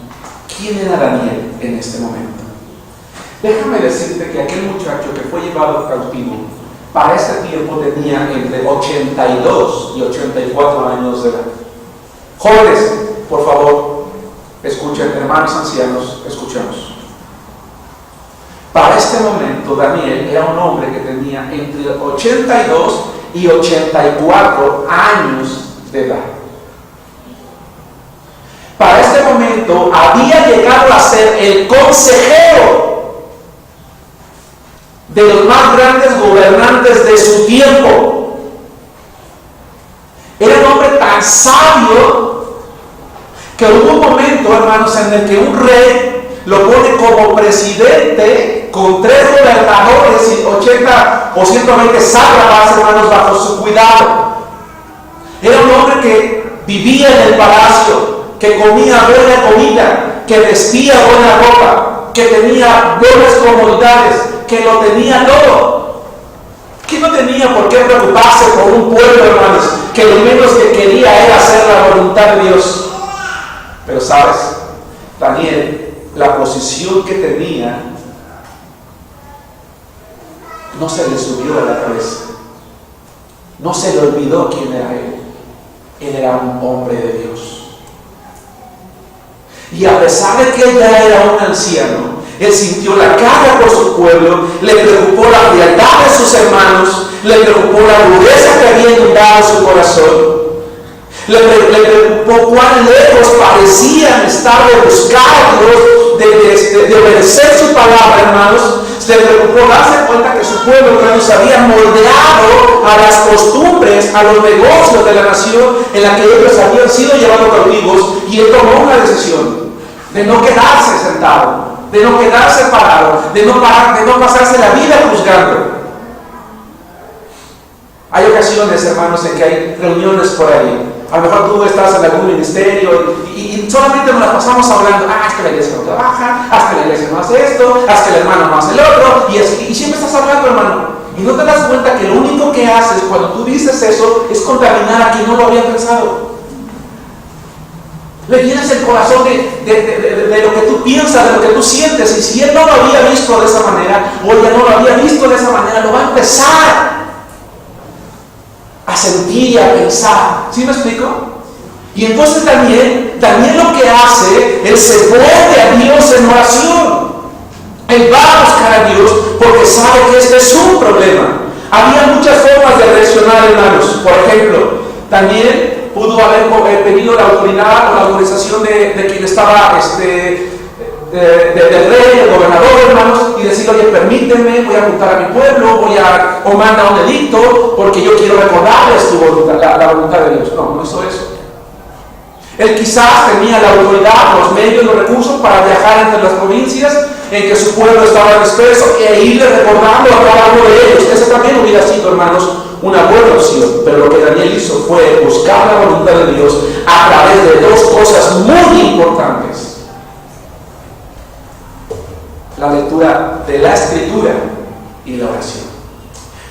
¿quién era Daniel en este momento? Déjame decirte que aquel muchacho que fue llevado cautivo, para este tiempo tenía entre 82 y 84 años de edad. Jóvenes, por favor, escuchen, hermanos ancianos, escuchemos. Para este momento, Daniel era un hombre que tenía entre 82 y 84 años de edad. Para este momento, había llegado a ser el consejero de los más grandes gobernantes de su tiempo. Era un hombre tan sabio que hubo un momento, hermanos, en el que un rey lo pone como presidente con 3 gobernadores y 80 o 120 sátrapas, hermanos, bajo su cuidado. Era un hombre que vivía en el palacio, que comía buena comida, que vestía buena ropa, que tenía buenas comodidades, que lo tenía todo. Que no tenía por qué preocuparse por un pueblo, hermanos, que lo menos que quería era hacer la voluntad de Dios. Pero sabes, Daniel, la posición que tenía no se le subió a la cabeza, no se le olvidó quién era él. Él era un hombre de Dios, y a pesar de que él ya era un anciano, él sintió la carga por su pueblo, le preocupó la frialdad de sus hermanos, le preocupó la dureza que había inundado su corazón. Le preocupó cuán lejos parecían estar de buscar a Dios, de obedecer su palabra, hermanos. Le preocupó darse cuenta que su pueblo, hermanos, había moldeado a las costumbres, a los negocios de la nación en la que ellos habían sido llevados cautivos, y él tomó una decisión de no quedarse sentado, de no quedarse parado, de no pasarse la vida juzgando. Hay ocasiones, hermanos, en que hay reuniones por ahí. A lo mejor tú estás en algún ministerio y solamente nos la pasamos hablando, es que la iglesia no trabaja, es que la iglesia no hace esto, es que el hermano no hace el otro, y siempre estás hablando, hermano. Y no te das cuenta que lo único que haces cuando tú dices eso es contaminar a quien no lo había pensado. Le llenas el corazón de lo que tú piensas, de lo que tú sientes, y si él no lo había visto de esa manera, o ella no lo había visto de esa manera, lo va a empezar a sentir y a pensar. ¿Sí me explico? Y entonces Daniel lo que hace, él se pone a Dios en oración. Él va a buscar a Dios porque sabe que este es un problema. Había muchas formas de reaccionar, hermanos. Por ejemplo, Daniel pudo haber pedido la autoridad o la autorización de quien estaba del rey, el gobernador, hermanos, y decir, oye, permíteme, voy a apuntar a mi pueblo, o manda un edicto, porque yo quiero recordarles tu voluntad, la voluntad de Dios. No hizo eso. Él quizás tenía la autoridad, los medios, los recursos para viajar entre las provincias en que su pueblo estaba disperso e irle recordando a cada uno de ellos. Ese también hubiera sido, hermanos, una buena opción. Pero lo que Daniel hizo fue buscar la voluntad de Dios a través de dos cosas muy importantes: la lectura de la Escritura y la oración.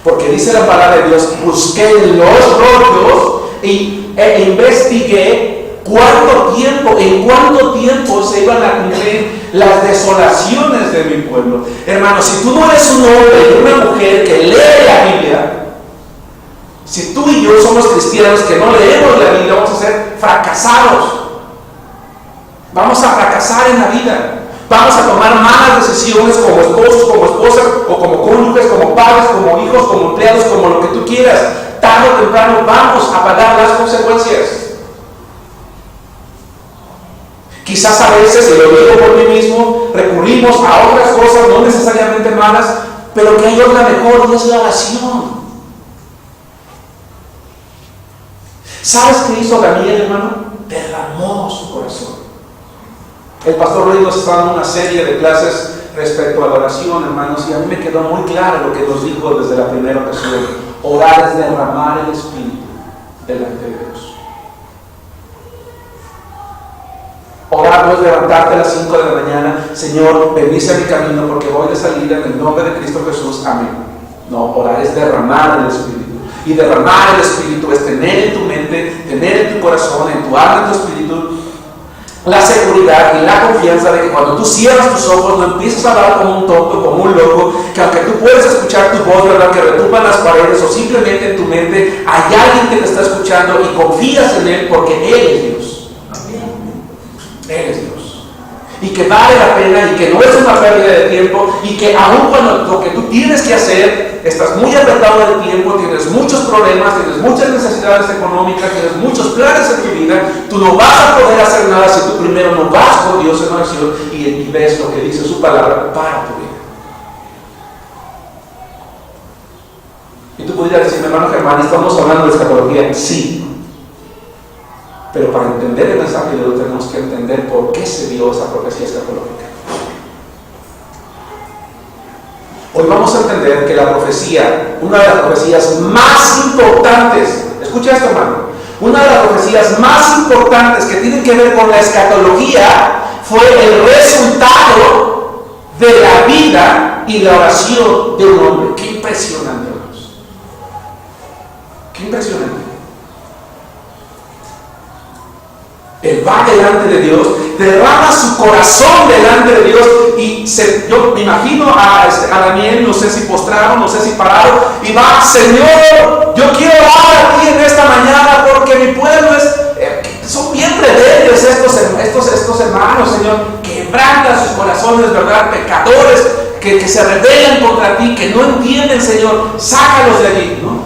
Porque dice la palabra de Dios, busqué en los rollos e investigué en cuánto tiempo se iban a cumplir las desolaciones de mi pueblo. Hermano, si tú no eres un hombre y una mujer que lee la Biblia, si tú y yo somos cristianos que no leemos la Biblia, vamos a ser fracasados. Vamos a fracasar en la vida. Vamos a tomar malas decisiones como esposos, como esposas, o como cónyuges, como padres, como hijos, como empleados, como lo que tú quieras. Tarde o temprano vamos a pagar las consecuencias. Quizás a veces, y lo digo por mí mismo, recurrimos a otras cosas no necesariamente malas, pero que hay otra mejor, y es la oración. ¿Sabes qué hizo Daniel, hermano? Derramó su corazón. El pastor Luis nos está dando una serie de clases respecto a la oración, hermanos, y a mí me quedó muy claro lo que nos dijo desde la primera ocasión. Orar es derramar el Espíritu delante de Dios. Orar no es levantarte a las 5 de la mañana, Señor, bendice mi camino porque voy de salida en el nombre de Cristo Jesús, amén. No, orar es derramar el Espíritu. Y derramar el Espíritu es tener en tu mente, tener en tu corazón, en tu alma, en tu espíritu, la seguridad y la confianza de que cuando tú cierras tus ojos no empiezas a hablar como un tonto, como un loco, que aunque tú puedes escuchar tu voz, ¿verdad?, que retumban las paredes, o simplemente en tu mente hay alguien que te está escuchando y confías en Él porque Él es Dios. Él es Dios. Y que vale la pena y que no es una pérdida de tiempo y que aun cuando lo que tú tienes que hacer, estás muy apretado de tiempo, tienes muchos problemas, tienes muchas necesidades económicas, tienes muchos planes en tu vida, tú no vas a poder hacer nada si tú primero no vas con Dios en oración y ves lo que dice su palabra para tu vida. Y tú pudieras decirme, hermano Germán, ¿estamos hablando de escatología? Sí. Pero para entender el mensaje de Dios tenemos que entender por qué se dio esa profecía escatológica. Hoy vamos a entender que la profecía, una de las profecías más importantes, escucha esto, hermano, una de las profecías más importantes que tienen que ver con la escatología fue el resultado de la vida y la oración de un hombre. Qué impresionante, hermanos. Qué impresionante. Él va delante de Dios, derrama su corazón delante de Dios y yo me imagino a Daniel, no sé si postrado, no sé si parado, y va, Señor, yo quiero orar a ti en esta mañana porque mi pueblo son bien rebeldes estos hermanos, Señor, quebrantan sus corazones, ¿verdad? Pecadores que se rebelan contra ti, que no entienden, Señor, sácalos de allí, ¿no?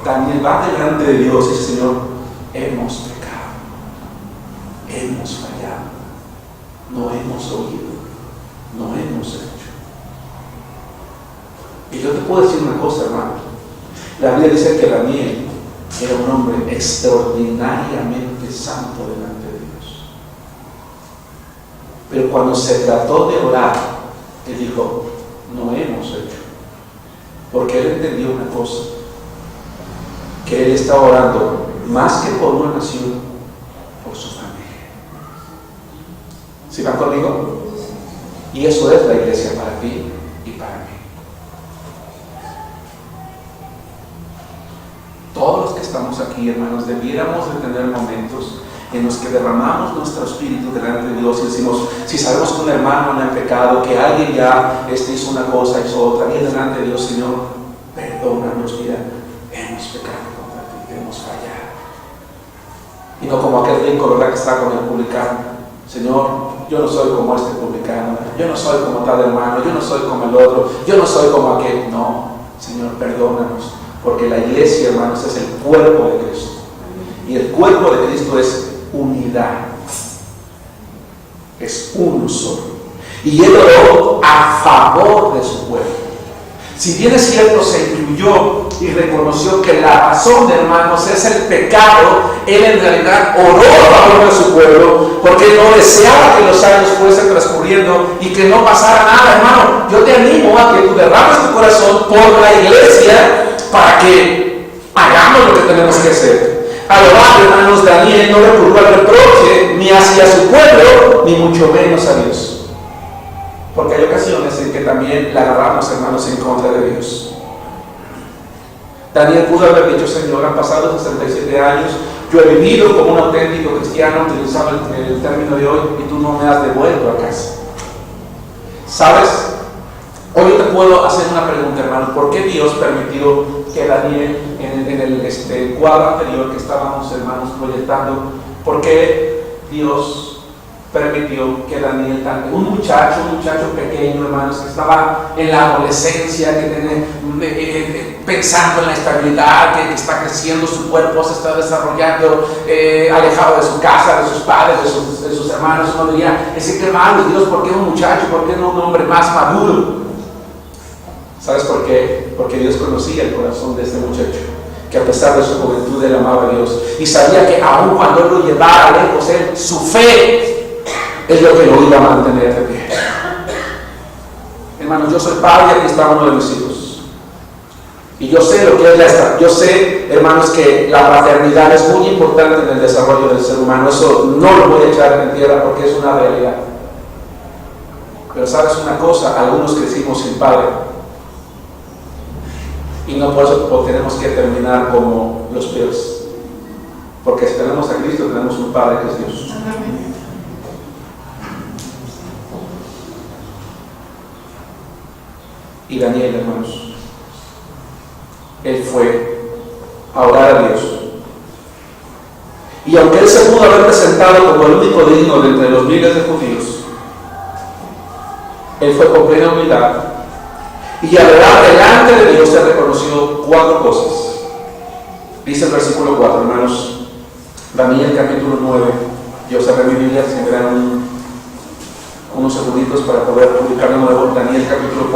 Daniel va delante de Dios y dice, Señor, hemos pecado. Hemos fallado, no hemos oído, no hemos hecho. Y yo te puedo decir una cosa, hermano. La Biblia dice que Daniel era un hombre extraordinariamente santo delante de Dios. Pero cuando se trató de orar, él dijo, no hemos hecho. Porque él entendió una cosa, que él estaba orando más que por una nación, por su familia. ¿Sí van conmigo? Y eso es la iglesia para ti y para mí. Todos los que estamos aquí, hermanos, debiéramos de tener momentos en los que derramamos nuestro espíritu delante de Dios y decimos, si sabemos que un hermano no ha pecado, que alguien ya hizo una cosa, hizo otra, y delante de Dios, Señor, perdónanos, mira, hemos pecado contra ti, hemos fallado. Y no como aquel rico, ¿verdad?, que está con el publicano. Señor, yo no soy como este publicano, yo no soy como tal hermano, yo no soy como el otro, yo no soy como aquel. No, Señor, perdónanos, porque la iglesia, hermanos, es el cuerpo de Cristo. Y el cuerpo de Cristo es unidad, es uno solo. Y Él oró a favor de su pueblo. Si bien es cierto, se incluyó y reconoció que la razón de, hermanos, es el pecado, Él en realidad oró a favor de su pueblo, porque Él no deseaba que los años fuesen transcurriendo y que no pasara nada, hermano. Yo te animo a que tú derrames tu corazón por la iglesia para que hagamos lo que tenemos que hacer. Al orar, hermanos, Daniel no recurrió al reproche ni hacia su pueblo, ni mucho menos a Dios. Porque hay ocasiones en que también la agarramos, hermanos, en contra de Dios. Daniel pudo haber dicho: Señor, han pasado 67 años, yo he vivido como un auténtico cristiano, utilizando el término de hoy, y tú no me has devuelto a casa. ¿Sabes? Hoy yo te puedo hacer una pregunta, hermano. ¿Por qué Dios permitió que Daniel, en el cuadro anterior que estábamos, hermanos, proyectando, por qué Dios permitió que Daniel, un muchacho pequeño, hermanos, que estaba en la adolescencia, que tiene, pensando en la estabilidad, que está creciendo, su cuerpo se está desarrollando, alejado de su casa, de sus padres, de sus hermanos, uno diría: ese que malo, Dios, ¿por qué un muchacho? ¿Por qué no un hombre más maduro? ¿Sabes por qué? Porque Dios conocía el corazón de este muchacho, que a pesar de su juventud él amaba a Dios y sabía que aun cuando él lo llevara lejos, su fe es lo que lo iba a mantener de pie. Hermanos, yo soy padre y aquí está uno de mis hijos. Y yo sé lo que es yo sé, hermanos, que la paternidad es muy importante en el desarrollo del ser humano. Eso no lo voy a echar en tierra porque es una realidad. Pero sabes una cosa, algunos crecimos sin padre. Y no por eso tenemos que terminar como los peores. Porque si tenemos a Cristo, tenemos un Padre que es Dios. Y Daniel, hermanos, él fue a orar a Dios. Y aunque él se pudo haber presentado como el único digno de entre los miles de judíos, él fue con plena humildad. Y al orar delante de Dios se reconoció 4 cosas. Dice el versículo 4, hermanos, Daniel capítulo 9. Yo cerré mi Biblia, si me dan unos segunditos para poder publicar de nuevo. Daniel capítulo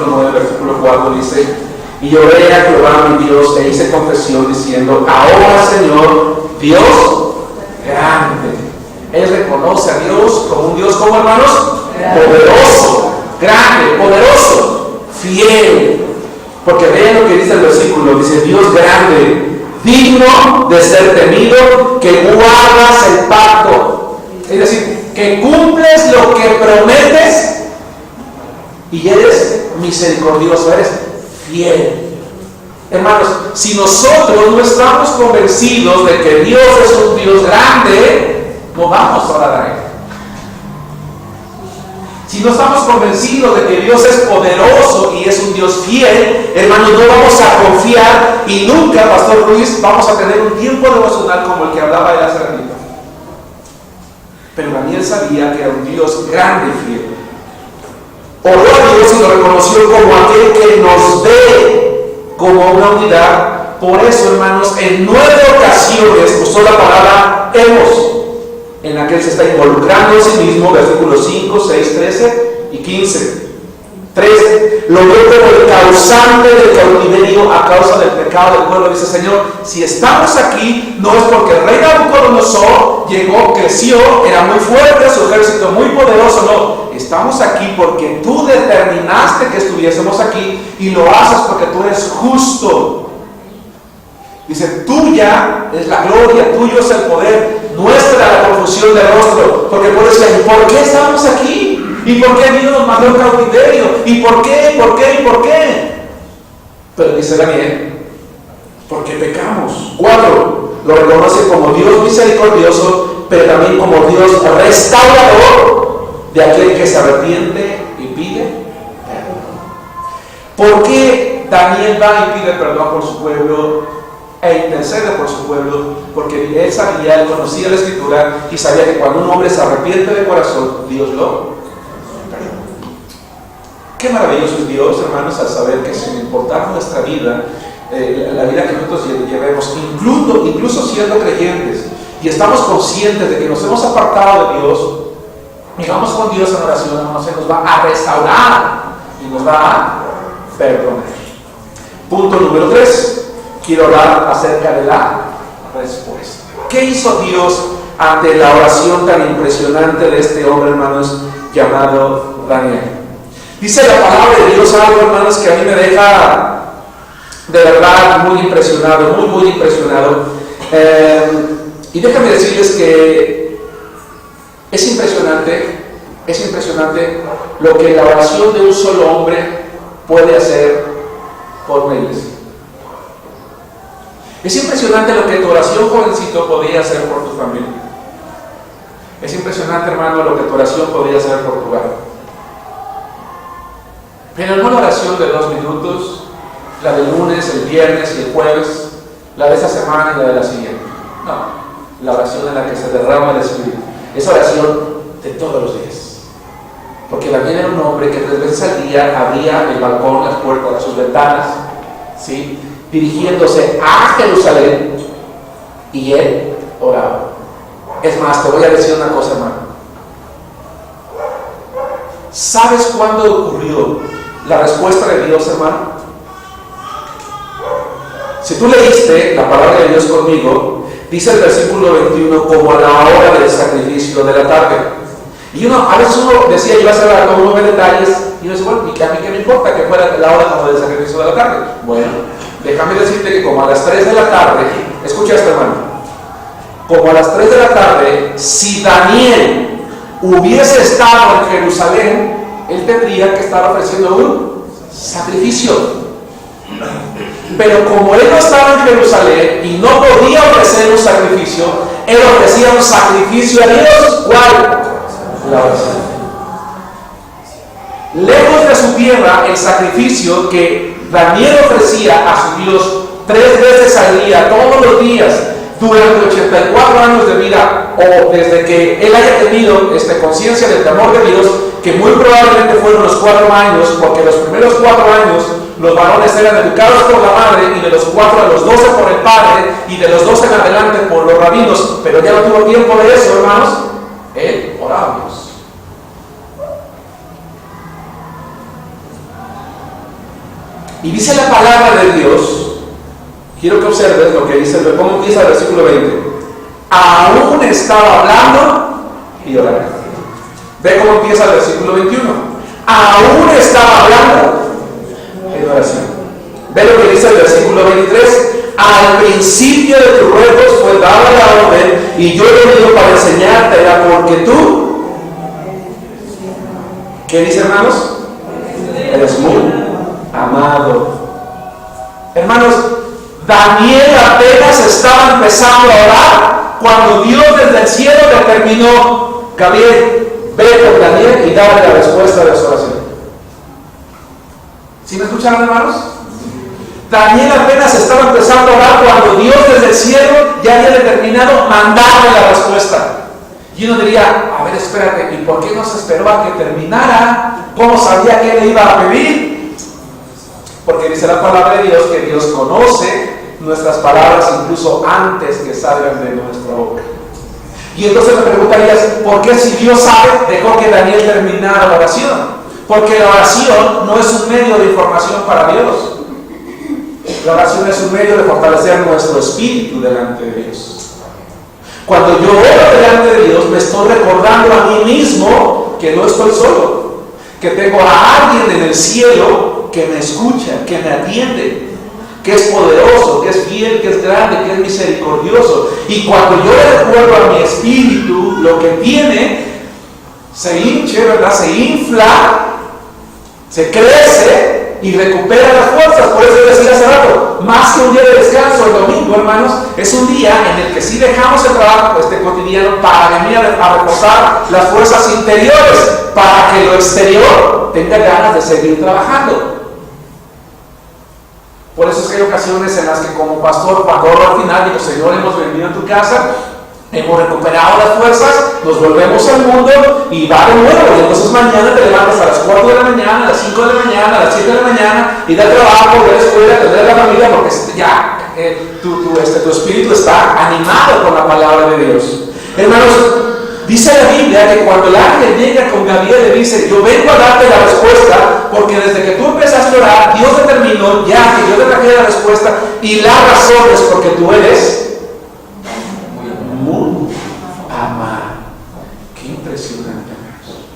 9, versículo 4 dice: y oré a Jehová mi Dios e hice confesión diciendo: ahora, Señor, Dios grande. Él reconoce a Dios como un Dios, como, hermanos, poderoso, grande, poderoso, fiel. Porque vean lo que dice el versículo, dice: Dios grande, digno de ser temido, que guardas el pacto. Es decir, que cumples lo que prometes y eres misericordioso, eres fiel. Hermanos, si nosotros no estamos convencidos de que Dios es un Dios grande, no vamos a orar a Él. Si no estamos convencidos de que Dios es poderoso y es un Dios fiel, hermanos, no vamos a confiar y nunca, Pastor Luis, vamos a tener un tiempo devocional como el que hablaba de la serenita. Pero Daniel sabía que era un Dios grande y fiel. Oró a Dios y lo reconoció como aquel que nos ve como una unidad. Por eso, hermanos, en 9 ocasiones usó la palabra hemos, en la que él se está involucrando en sí mismo, versículos 5, 6, 13 y 15. 3. Lo veo como el causante del cautiverio a causa del pecado del pueblo. Dice: Señor, si estamos aquí, no es porque el rey Nabucodonosor llegó, creció, era muy fuerte, su ejército muy poderoso, no. Estamos aquí porque tú determinaste que estuviésemos aquí y lo haces porque tú eres justo. Dice: tuya es la gloria, tuyo es el poder, nuestra la confusión de rostro. Porque puedes decir: ¿por qué estamos aquí? ¿Y por qué Dios nos mandó el cautiverio? ¿Y por qué? ¿Por qué? ¿Y por qué? Pero dice Daniel: porque pecamos. 4. Lo reconoce como Dios misericordioso, pero también como Dios restaurador de aquel que se arrepiente y pide perdón. ¿Por qué Daniel va y pide perdón por su pueblo e intercede por su pueblo? Porque él sabía, él conocía la Escritura y sabía que cuando un hombre se arrepiente de corazón, Dios lo perdona. Qué maravilloso es Dios, hermanos, al saber que sin importar nuestra vida, la vida que nosotros llevemos, incluso siendo creyentes, y estamos conscientes de que nos hemos apartado de Dios, y vamos con Dios en oración, hermanos, se nos va a restaurar y nos va a perdonar. Punto número 3. Quiero hablar acerca de la respuesta. ¿Qué hizo Dios ante la oración tan impresionante de este hombre, hermanos, llamado Daniel? Dice la palabra de Dios algo, hermanos, que a mí me deja de verdad muy impresionado, muy impresionado. Y déjame decirles que es impresionante Es impresionante lo que la oración de un solo hombre puede hacer por una iglesia. Es impresionante lo que tu oración, jovencito, podría hacer por tu familia. Es impresionante, hermano, lo que tu oración podría hacer por tu hogar. Pero no la oración de 2 minutos, la del lunes, el viernes y el jueves, la de esta semana y la de la siguiente. No, la oración en la que se derrama el Espíritu. Esa oración de todos los días. Porque Daniel era un hombre que 3 veces al día abría el balcón, las puertas, sus ventanas, ¿sí?, dirigiéndose a Jerusalén, y él oraba. Es más, te voy a decir una cosa, hermano. ¿Sabes cuándo ocurrió la respuesta de Dios, hermano? Si tú leíste la palabra de Dios conmigo, dice el versículo 21, como a la hora del sacrificio de la tarde. Y a veces uno decía, yo iba a hacer como 9 detalles, y uno dice, bueno, ¿y a mí qué me importa que fuera la hora como del sacrificio de la tarde? Bueno, déjame decirte que como a las 3 de la tarde, escucha esto, hermano, como a las 3 de la tarde, si Daniel hubiese estado en Jerusalén, él tendría que estar ofreciendo un sacrificio. Pero como él no estaba en Jerusalén y no podía ofrecer un sacrificio, él ofrecía un sacrificio a Dios. ¿Cuál? La oración. Lejos de su tierra, el sacrificio que Daniel ofrecía a su Dios 3 veces al día, todos los días, durante 84 años de vida, o desde que él haya tenido conciencia del temor de Dios, que muy probablemente fueron los 4 años, porque los primeros 4 años los varones eran educados por la madre, y de los 4 a los 12 por el padre, y de los 12 en adelante por los rabinos, pero ya no tuvo tiempo de eso, hermanos. Él oraba a Dios. Y dice la palabra de Dios, quiero que observes lo que dice, cómo empieza el versículo 20. Aún estaba hablando y orando. Ve cómo empieza el versículo 21. Aún estaba hablando en oración. Ve lo que dice el versículo 23. Al principio de tus ruegos fue dada la orden, y yo he venido para enseñártela, porque tú, ¿qué dice, hermanos? Eres muy amado. Hermanos, Daniel apenas estaba empezando a orar cuando Dios desde el cielo determinó: Gabriel, ve con Daniel y dale la respuesta de su oración. ¿Sí me escucharon, hermanos? Daniel apenas estaba empezando a orar cuando Dios desde el cielo ya había determinado mandarle la respuesta. Y uno diría: a ver, espérate, ¿y por qué no se esperó a que terminara? ¿Cómo sabía que él iba a pedir? Porque dice la palabra de Dios que Dios conoce nuestras palabras incluso antes que salgan de nuestra boca. Y entonces me preguntarías: ¿por qué, si Dios sabe, dejó que Daniel terminara la oración? Porque la oración no es un medio de información para Dios. La oración es un medio de fortalecer nuestro espíritu delante de Dios. Cuando yo oro delante de Dios, me estoy recordando a mí mismo que no estoy solo, que tengo a alguien en el cielo que me escucha, que me atiende, que es poderoso, que es fiel, que es grande, que es misericordioso. Y cuando yo le recuerdo a mi espíritu lo que tiene, se hinche, ¿verdad? Se infla, se crece y recupera las fuerzas. Por eso decía hace rato, más que un día de descanso, el domingo, hermanos, es un día en el que sí dejamos el trabajo cotidiano para venir a reposar las fuerzas interiores, para que lo exterior tenga ganas de seguir trabajando. Por eso es que hay ocasiones en las que, como pastor, cuando oro al final, digo: Señor, hemos venido a tu casa, hemos recuperado las fuerzas, nos volvemos al mundo y va de nuevo. Y entonces mañana te levantas a las 4 de la mañana, a las 5 de la mañana, a las 7 de la mañana, y da trabajo, ir a la escuela, atender a la familia, porque ya tu espíritu está animado con la palabra de Dios. Hermanos, dice la Biblia que cuando el ángel llega con Gabriel, le dice: yo vengo a darte la respuesta, porque desde que tú empezaste a orar, Dios determinó ya que yo te traje la respuesta, y la razón es porque tú eres muy amado. Qué impresionante, hermanos.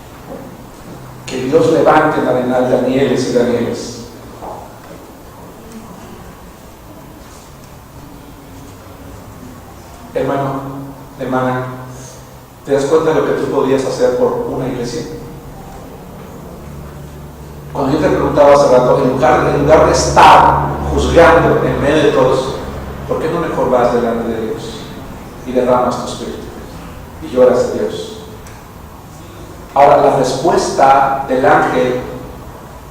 Que Dios levante a Danieles y Danieles. Hermano, hermana, ¿Te das cuenta de lo que tú podrías hacer por una iglesia? Cuando yo te preguntaba hace rato, en lugar de estar juzgando en medio de todos, ¿por qué no mejor vas delante de Dios y derramas tu espíritu y lloras a Dios? Ahora, la respuesta del ángel,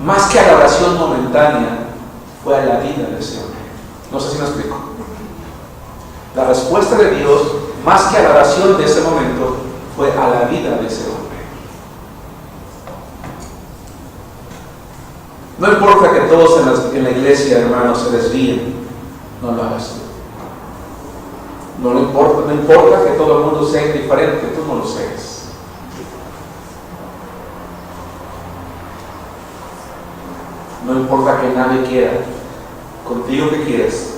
más que a la oración momentánea, fue a la vida de ese hombre. No sé si me explico. La respuesta de Dios, más que a la oración de ese momento, fue a la vida de ese hombre. No importa que todos en la iglesia, hermanos, se desvíen, no lo hagas tú. No importa que todo el mundo sea indiferente, tú no lo seas. No importa que nadie quiera, contigo que quieres,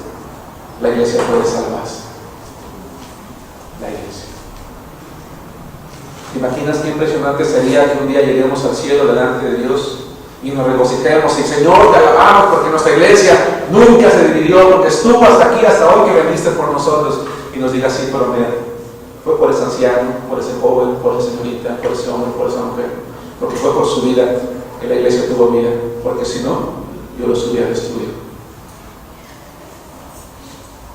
la iglesia puede salvarse. La iglesia. ¿Te imaginas qué impresionante sería que un día lleguemos al cielo delante de Dios y nos regocijemos y Señor, te alabamos porque nuestra iglesia nunca se dividió, porque estuvo hasta aquí, hasta hoy que veniste por nosotros, y nos diga sí, pero mira, fue por ese anciano, por ese joven, por esa señorita, por ese hombre, por esa mujer, porque fue por su vida que la iglesia tuvo vida, porque si no, yo los hubiera destruido.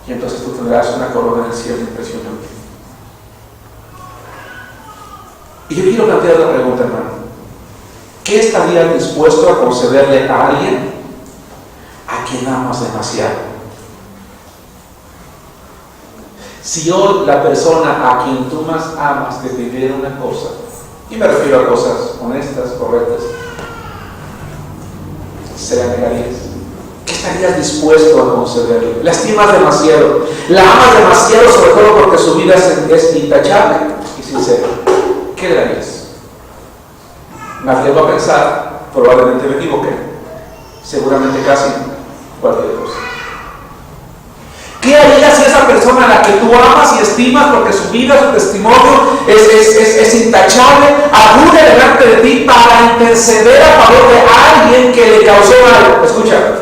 Y entonces tú tendrás una corona en el cielo impresionante. Y yo quiero plantear la pregunta, hermano: ¿qué estarías dispuesto a concederle a alguien a quien amas demasiado? Si hoy la persona a quien tú más amas te pidiera una cosa, y me refiero a cosas honestas, correctas, ¿se la negarías? ¿Qué estarías dispuesto a concederle? La estimas demasiado, la amas demasiado, sobre todo porque su vida es intachable y sincera. ¿Qué le darías? Me atrevo a pensar, probablemente me equivoqué, seguramente casi cualquier cosa. ¿Qué harías si esa persona a la que tú amas y estimas porque su vida, su testimonio es intachable, acude delante de ti para interceder a favor de alguien que le causó algo? Escucha.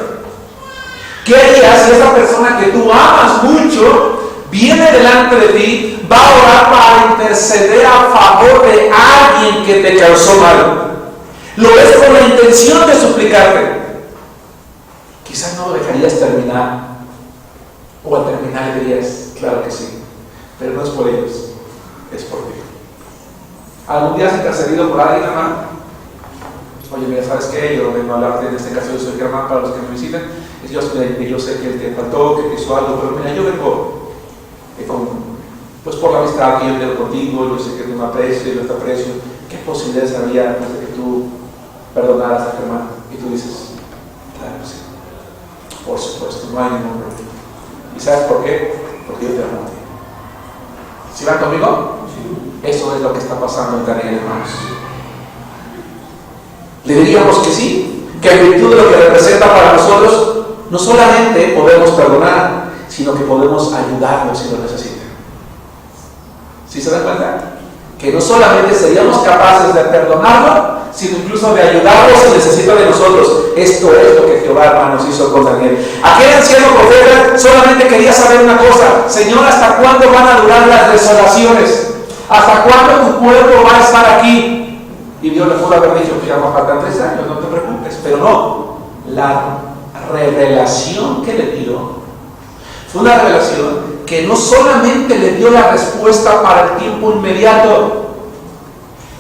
¿Qué harías si esa persona que tú amas mucho viene delante de ti, va a orar para interceder a favor de alguien que te causó mal? Lo ves con la intención de suplicarte. Quizás no lo dejarías terminar, o al terminar le dirías, claro que sí, pero no es por ellos, es por ti. ¿Algún día has intercedido por alguien, hermano? Oye, mira, ¿sabes qué? Yo vengo a hablarte, en este caso yo soy Germán, para los que me visitan. Yo sé que te faltó, que te hizo algo, pero mira, yo vengo pues por la amistad que yo tengo contigo, yo sé que tú me aprecias, yo te aprecio. ¿Qué posibilidades había de que tú perdonaras a Germán? Y tú dices, claro que sí, por supuesto, no hay ningún problema. ¿Y sabes por qué? Porque yo te amo a ti. ¿Sí van conmigo? Sí. Eso es lo que está pasando en Daniel, hermanos. Le diríamos que sí, que en virtud de lo que representa para nosotros, no solamente podemos perdonar, sino que podemos ayudarlos si lo necesitan. ¿Sí se dan cuenta? Que no solamente seríamos capaces de perdonarlo, sino incluso de ayudarlo si necesita de nosotros. Esto es lo que Jehová, hermanos, hizo con Daniel. Aquel anciano profeta solamente quería saber una cosa: Señor, ¿hasta cuándo van a durar las desolaciones? ¿Hasta cuándo tu pueblo va a estar aquí? Y Dios le pudo haber dicho que ya faltan 3 años, no te preocupes. Pero no, la revelación que le dio fue una revelación que no solamente le dio la respuesta para el tiempo inmediato,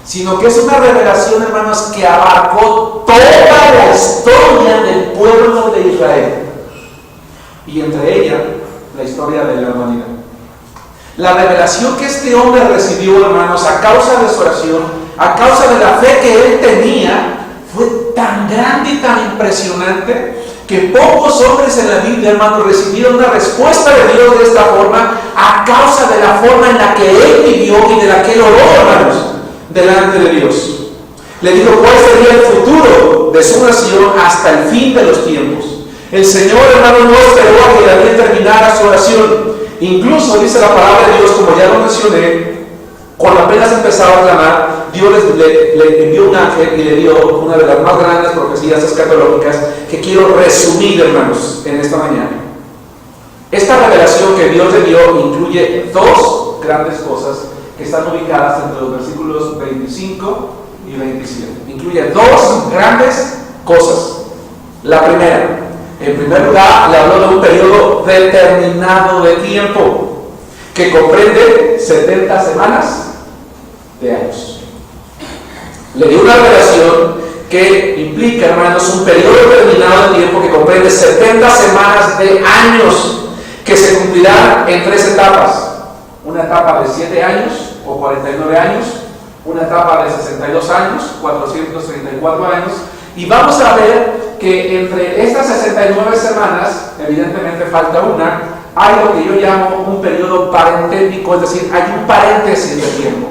sino que es una revelación, hermanos, que abarcó toda la historia del pueblo de Israel, y entre ella la historia de la humanidad. La revelación que este hombre recibió, hermanos, a causa de su oración, a causa de la fe que él tenía, fue tan grande y tan impresionante que pocos hombres en la Biblia, hermanos, recibieron una respuesta de Dios de esta forma, a causa de la forma en la que él vivió y de la que él oró, hermanos, delante de Dios. Le dijo cuál sería el futuro de su nación hasta el fin de los tiempos. El Señor, hermano, no esperó a que Daniel terminara su oración. Incluso dice la palabra de Dios, como ya lo mencioné, cuando apenas empezaba a clamar, Dios le envió un ángel y le dio una de las más grandes profecías escatológicas que quiero resumir, hermanos, en esta mañana. Esta revelación que Dios le dio incluye 2 grandes cosas que están ubicadas entre los versículos 25 y 27. Incluye dos grandes cosas. La primera, en primer lugar, le habló de un periodo determinado de tiempo que comprende 70 semanas de años. Le dio una revelación que implica, hermanos, un periodo determinado de tiempo que comprende 70 semanas de años que se cumplirán en tres etapas. Una etapa de 7 años o 49 años, una etapa de 62 años, 434 años, y vamos a ver que entre estas 69 semanas, evidentemente falta una, hay lo que yo llamo un periodo parentético, es decir, hay un paréntesis de tiempo.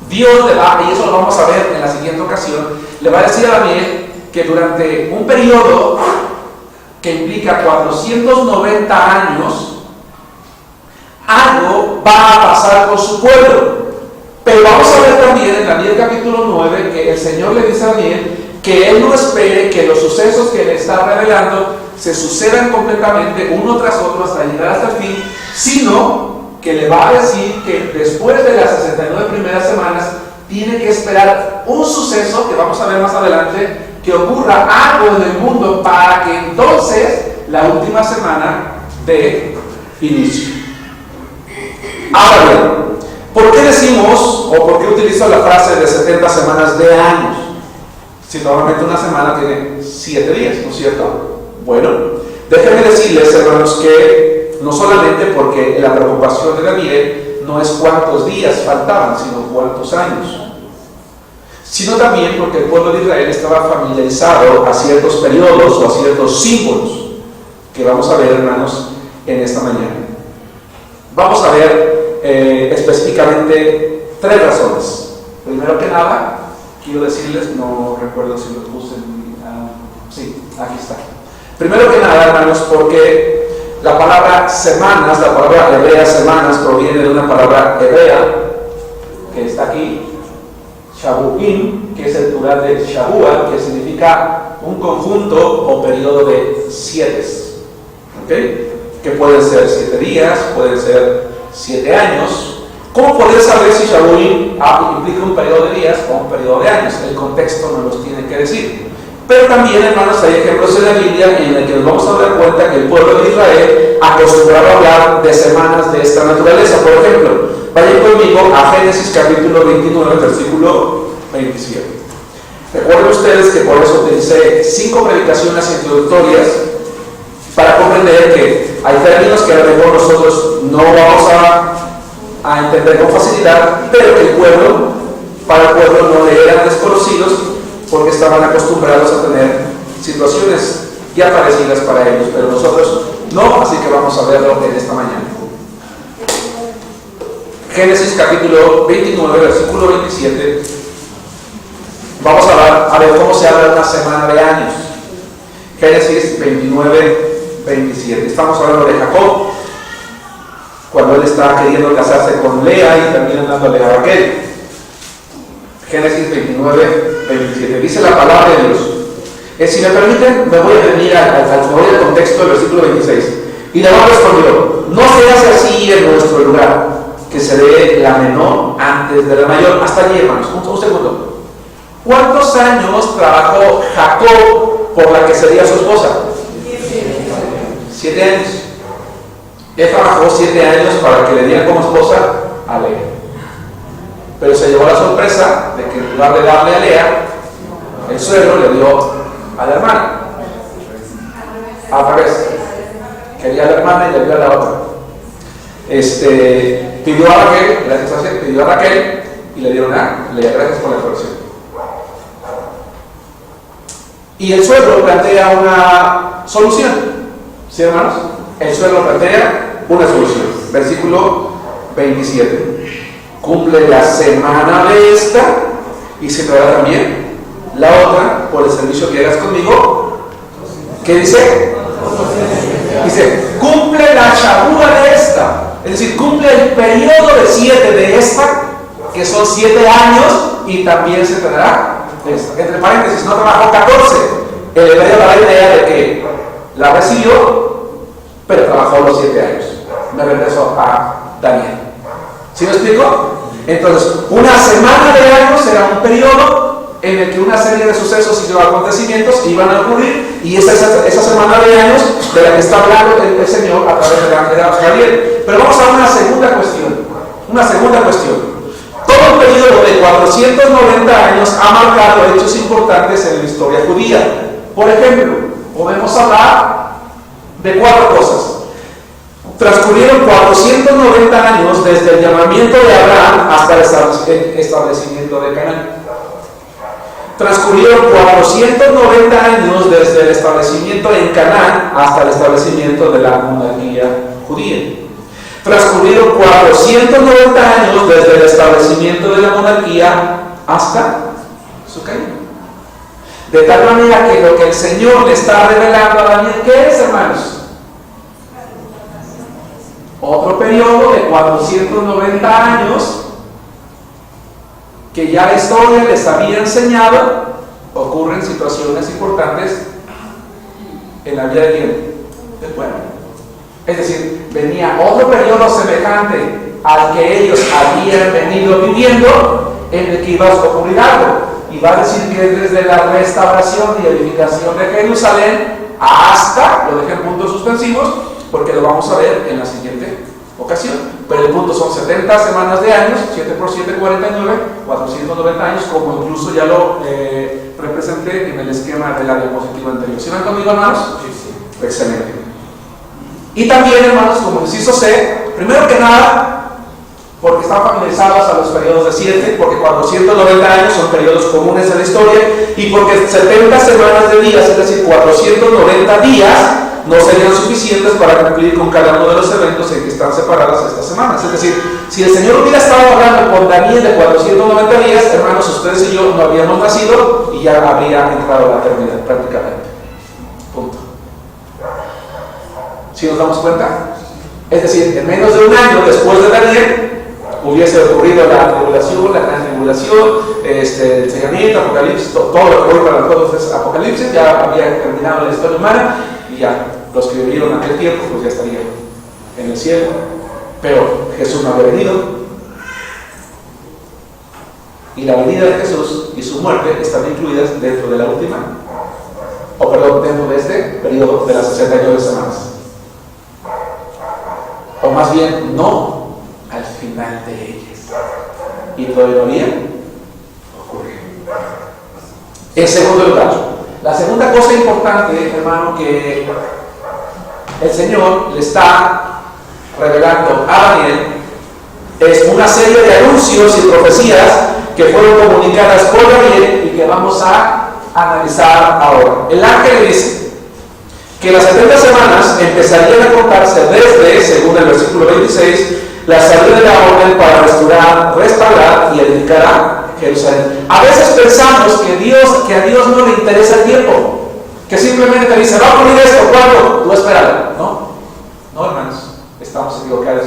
Dios le va, y eso lo vamos a ver en la siguiente ocasión, le va a decir a Daniel que durante un periodo que implica 490 años, algo va a pasar con su pueblo. Pero vamos a ver también en Daniel capítulo 9 que el Señor le dice a Daniel que él no espere que los sucesos que le está revelando se sucedan completamente uno tras otro hasta llegar hasta el fin, sino que le va a decir que después de las 69 primeras semanas tiene que esperar un suceso que vamos a ver más adelante, que ocurra algo en el mundo para que entonces la última semana dé inicio. Ahora bien, ¿por qué decimos o por qué utilizo la frase de 70 semanas de años? Si normalmente una semana tiene 7 días, ¿no es cierto? Bueno, déjenme decirles, hermanos, que no solamente porque la preocupación de Daniel no es cuántos días faltaban, sino cuántos años, sino también porque el pueblo de Israel estaba familiarizado a ciertos periodos o a ciertos símbolos que vamos a ver, hermanos, en esta mañana. Vamos a ver específicamente 3 razones. Primero que nada, quiero decirles, no recuerdo si lo puse sí, aquí está. Primero que nada, hermanos, porque la palabra semanas, la palabra hebrea semanas, proviene de una palabra hebrea que está aquí, shabuim, que es el plural de shabua, que significa un conjunto o periodo de 7, ¿ok? Que pueden ser 7 días, pueden ser 7 años. ¿Cómo poder saber si shabuim implica un periodo de días o un periodo de años? El contexto nos los tiene que decir. Pero también, hermanos, hay ejemplos en la Biblia en el que nos vamos a dar cuenta que el pueblo de Israel acostumbraba a hablar de semanas de esta naturaleza. Por ejemplo, vayan conmigo a Génesis capítulo 29, versículo 27. Recuerden ustedes que por eso utilicé 5 predicaciones introductorias para comprender que hay términos que a lo mejor nosotros no vamos a entender con facilidad, pero que el pueblo, para el pueblo no le eran desconocidos porque estaban acostumbrados a tener situaciones ya parecidas para ellos, pero nosotros no, así que vamos a verlo en esta mañana. Génesis capítulo 29, versículo 27. Vamos a ver cómo se habla de una semana de años. Génesis 29, 27. Estamos hablando de Jacob, cuando él está queriendo casarse con Lea y también dándole a Raquel. Génesis 29, 27. Dice la palabra de Dios. Si me permiten, me voy a venir al contexto del versículo 26. Y Labán respondió: no se hace así en nuestro lugar, que se dé la menor antes de la mayor. Hasta allí, hermanos. Un segundo. ¿Cuántos años trabajó Jacob por la que sería su esposa? 7 años. Él trabajó 7 años para que le dieran como esposa a Lea. Pero se llevó la sorpresa de que en lugar de darle a Lea, el suegro le dio a la hermana. Al revés. Quería a la hermana y le dio a la otra. Pidió a Raquel, gracias a Dios, pidió a Raquel y le dieron a Lea. Gracias por la corrección. Y el suegro plantea una solución. ¿Sí, hermanos? El suegro plantea una solución. Versículo 27. Cumple la semana de esta y se te dará también la otra por el servicio que hagas conmigo. ¿Qué dice? Dice, cumple la shabua de esta. Es decir, cumple el periodo de 7 de esta, que son 7 años, y también se te dará esta. Entre paréntesis, no trabajó 14. El hebreo da la idea de que la recibió, pero trabajó los 7 años. Me regreso a Daniel. ¿Sí me explico? Entonces, una semana de años era un periodo en el que una serie de sucesos y de acontecimientos iban a ocurrir, y esa semana de años de la que está hablando el Señor a través del ángel Gabriel. Pero vamos a una segunda cuestión. Todo el periodo de 490 años ha marcado hechos importantes en la historia judía. Por ejemplo, podemos hablar de 4 cosas. Transcurrieron 490 años desde el llamamiento de Abraham hasta el establecimiento de Canaán. Transcurrieron 490 años desde el establecimiento en Canaán hasta el establecimiento de la monarquía judía. Transcurrieron 490 años desde el establecimiento de la monarquía hasta su caída. De tal manera que lo que el Señor le está revelando a Daniel, ¿qué es, hermanos? Otro periodo de 490 años que ya la historia les había enseñado, ocurren situaciones importantes en la vida del pueblo. Es decir, venía otro periodo semejante al que ellos habían venido viviendo, en el que iba a ocurrir algo. Y va a decir que desde la restauración y edificación de Jerusalén hasta, lo dejé en puntos suspensivos, porque lo vamos a ver en la siguiente ocasión. Pero el punto son 70 semanas de años, 7 por 7, 49, 490 años, como incluso ya lo representé en el esquema de la diapositiva anterior. ¿Sí ven conmigo, hermanos? Sí. Excelente. Y también, hermanos, como inciso C, primero que nada, porque están familiarizados a los periodos de 7, porque 490 años son periodos comunes en la historia, y porque 70 semanas de días, es decir, 490 días, no serían suficientes para cumplir con cada uno de los eventos en que están separadas estas semanas. Es decir, si el Señor hubiera estado hablando con Daniel de 490 días, hermanos, ustedes y yo no habríamos nacido y ya habría entrado la eternidad prácticamente. Punto. ¿Sí nos damos cuenta? Es decir, en menos de un año después de Daniel, hubiese ocurrido la tribulación, la gran tribulación, el enseñamiento, Apocalipsis, todo lo que hoy para nosotros es Apocalipsis, ya había terminado la historia humana, y ya los que vivieron aquel tiempo pues ya estarían en el cielo. Pero Jesús no había venido, y la venida de Jesús y su muerte están incluidas dentro de la última, dentro de este periodo de las 69 semanas, o más bien no al final de ellas, y todavía ocurre. En segundo lugar, la segunda cosa importante, hermano, que el Señor le está revelando a Daniel es una serie de anuncios y profecías que fueron comunicadas por Daniel y que vamos a analizar ahora. El ángel le dice que las 70 semanas empezarían a contarse desde, según el versículo 26, la salida de la orden para restaurar y edificar a Jerusalén. A veces pensamos que a Dios no le interesa el tiempo, que simplemente dice, va a ocurrir esto, ¿cuándo? Tú espéralo. No, hermanos, estamos equivocados.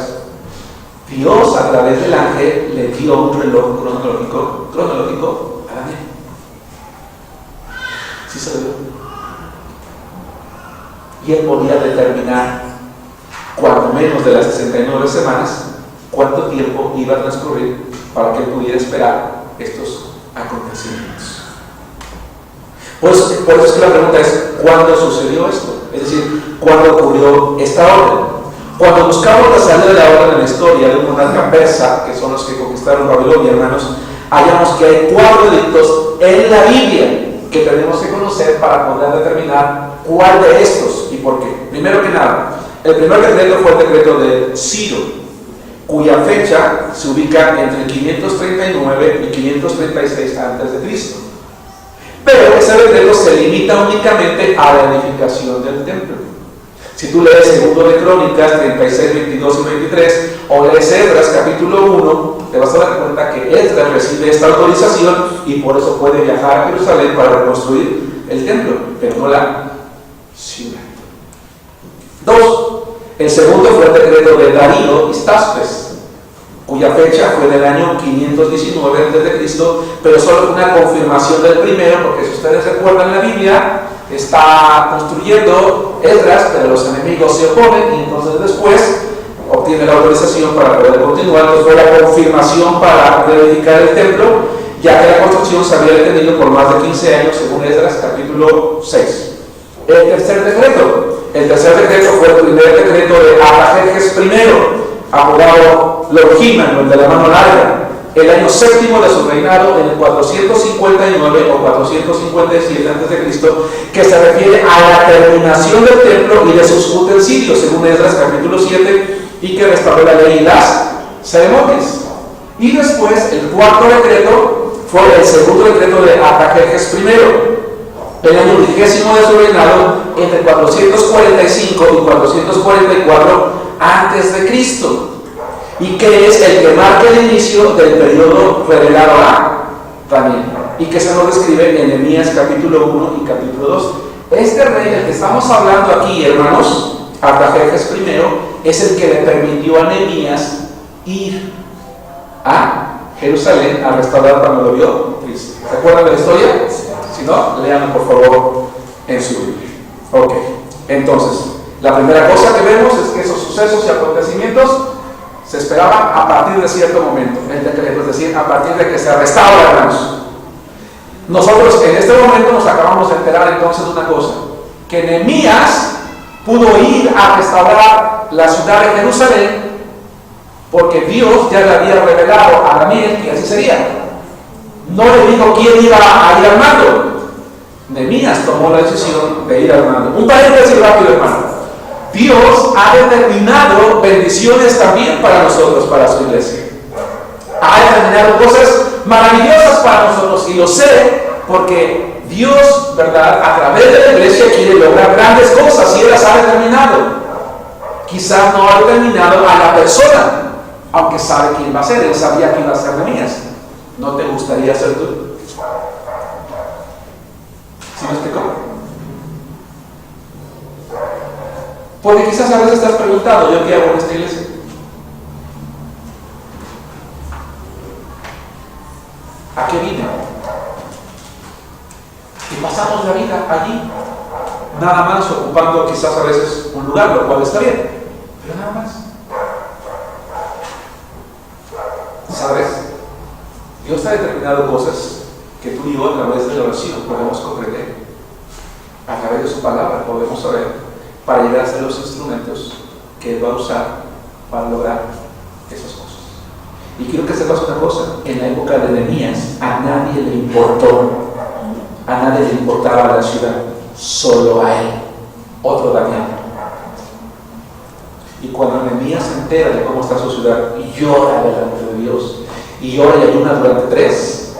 Dios, a través del ángel, le dio un reloj cronológico a Daniel. Sí se lo dio. Y él podía determinar, cuando menos de las 69 semanas, cuánto tiempo iba a transcurrir para que él pudiera esperar estos acontecimientos. Pues por eso es que la pregunta es, ¿cuándo sucedió esto? Es decir, ¿cuándo ocurrió esta orden? Cuando buscamos la salida de la orden en la historia de un monarca persa, que son los que conquistaron Babilonia, hermanos, hallamos que hay 4 edictos en la Biblia que tenemos que conocer para poder determinar cuál de estos y por qué. Primero que nada, el primer decreto fue el decreto de Ciro, cuya fecha se ubica entre 539 y 536 a.C. Pero ese decreto se limita únicamente a la edificación del templo. Si tú lees Segundo de Crónicas 36, 22 y 23, o lees Esdras capítulo 1, te vas a dar cuenta que Esdras recibe esta autorización y por eso puede viajar a Jerusalén para reconstruir el templo, pero no la ciudad. 2. El segundo fue el decreto de Darío Histaspes, cuya fecha fue del año 519 a.C., pero solo una confirmación del primero, porque si ustedes recuerdan la Biblia, está construyendo Esdras, pero los enemigos se oponen, y entonces después obtiene la autorización para poder continuar. Entonces fue la confirmación para reedificar el templo, ya que la construcción se había detenido por más de 15 años, según Esdras capítulo 6. El tercer decreto fue el primer decreto de Artajerjes I, apodado Longímeno, el de la mano larga, el año séptimo de su reinado, en el 459 o 457 a.C., que se refiere a la terminación del templo y de sus utensilios, según Esdras capítulo 7, y que restauró la ley y las ceremonias. Y después, el cuarto decreto fue el segundo decreto de Artajerjes I, el año 20 de su reinado, entre 445 y 444 a.C., y que es el que marca el inicio del periodo revelado a Daniel, y que se nos describe en Nehemías capítulo 1 y capítulo 2. Este rey del que estamos hablando aquí, hermanos, Artajerjes I, es el que le permitió a Nehemías ir a Jerusalén a restaurar cuando lo vio triste. ¿Se acuerdan de la historia? Si no, léanlo por favor en su Biblia. Ok, entonces, la primera cosa que vemos es que esos sucesos y acontecimientos se esperaban a partir de cierto momento, el decreto, es decir, a partir de que se restaura, hermanos. Nosotros en este momento nos acabamos de enterar entonces de una cosa, que Nehemías pudo ir a restaurar la ciudad de Jerusalén porque Dios ya le había revelado a Daniel que así sería. No le dijo quién iba a ir al mando. Nehemías tomó la decisión de ir al mando. Un paréntesis rápido, hermano. Dios ha determinado bendiciones también para nosotros, para su iglesia. Ha determinado cosas maravillosas para nosotros, y lo sé porque Dios, ¿verdad?, a través de la iglesia quiere lograr grandes cosas y Él las ha determinado. Quizás no ha determinado a la persona, aunque sabe quién va a ser. Él sabía quién iba a ser Nehemías. ¿No te gustaría ser tú? ¿Sí me explico? Porque quizás a veces te has preguntado, ¿yo qué hago en esta iglesia? ¿A qué vine? Y pasamos la vida allí, nada más ocupando quizás a veces un lugar, lo cual está bien, pero nada más. ¿Sabes? Dios ha determinado cosas que tú y yo, a través de la oración, podemos comprender. A través de su palabra podemos saber, para llegar a ser los instrumentos que Él va a usar para lograr esas cosas. Y quiero que sepas una cosa: en la época de Nehemías a nadie le importó, a nadie le importaba la ciudad, solo a él, otro Daniel. Y cuando Nehemías se entera de cómo está su ciudad, llora delante de Dios, y llora y ayuna durante 3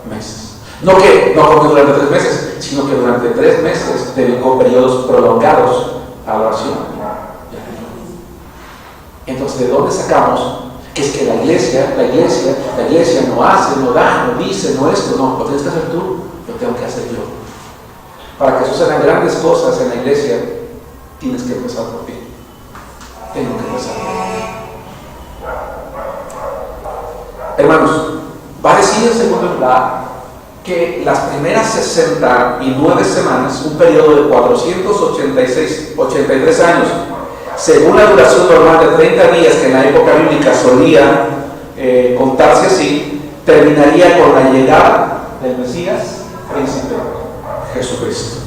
meses. No como durante 3 meses, sino que durante 3 meses dedicó periodos prolongados a la oración. Entonces, ¿de dónde sacamos que es que la iglesia no hace, no da, no dice, no esto? No, lo tienes que hacer tú, lo tengo que hacer yo. Para que sucedan grandes cosas en la iglesia, tienes que empezar por ti. Tengo que empezar por ti. Hermanos, va a decir en segundo lugar que las primeras 69 semanas, un periodo de 483 años, según la duración normal de 30 días que en la época bíblica solía contarse así, terminaría con la llegada del Mesías, príncipe Jesucristo.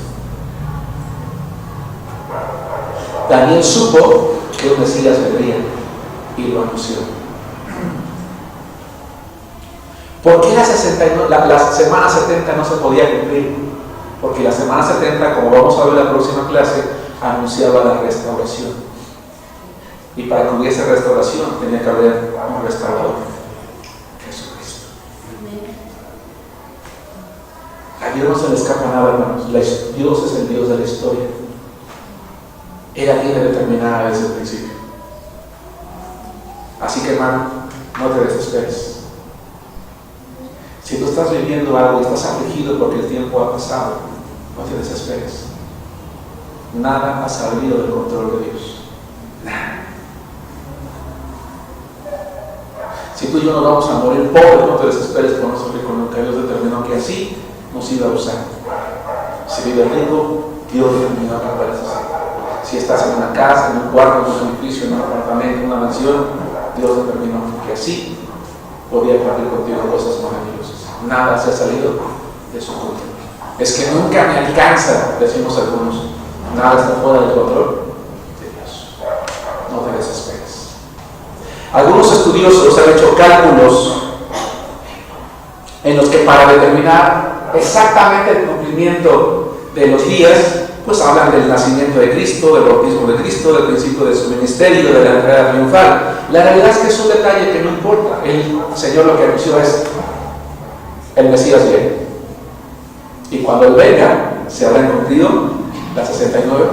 Daniel supo que el Mesías vendría y lo anunció. ¿Por qué la semana 70 no se podía cumplir? Porque la semana 70, como vamos a ver en la próxima clase, anunciaba la restauración. Y para que hubiese restauración tenía que haber un restaurador, Jesucristo. A Dios no se le escapa nada, hermanos. Dios es el Dios de la historia. Él la tiene determinada desde el principio. Así que, hermano, no te desesperes. Si tú estás viviendo algo y estás afligido porque el tiempo ha pasado, no te desesperes. Nada ha salido del control de Dios. Nada. Si tú y yo nos vamos a morir pobres, no te desesperes por no sufrir con lo que Dios determinó que así nos iba a usar. Si vive rico, Dios determinó que fueras así. Si Si estás en una casa, en un cuarto, en un edificio, en un apartamento, en una mansión, Dios determinó que así podía compartir contigo cosas maravillosas. Nada se ha salido de su control. Es que nunca me alcanza, decimos algunos. Nada está fuera del control de Dios. No te desesperes. Algunos estudiosos han hecho cálculos en los que para determinar exactamente el cumplimiento de los días, pues hablan del nacimiento de Cristo, del bautismo de Cristo, del principio de su ministerio, de la entrada triunfal. La realidad es que es un detalle que no importa. El Señor lo que anunció es: el Mesías viene. Y cuando Él venga, se habrán cumplido las 69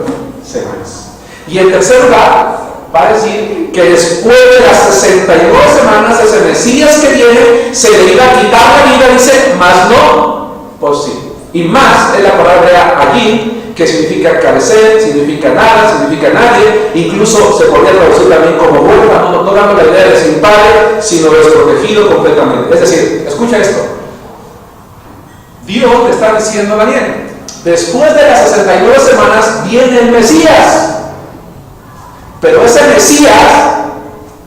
semanas. Y en tercer lugar, va a decir que después de las 69 semanas, ese Mesías que viene se le iba a quitar la vida, dice, más no por sí. Y más es la palabra allí, que significa carecer, significa nada, significa nadie, incluso se podría traducir también como huérfano, no dando la idea de sin padre, sino desprotegido completamente. Es decir, escucha esto. Dios le está diciendo a Daniel: después de las 69 semanas viene el Mesías, pero ese Mesías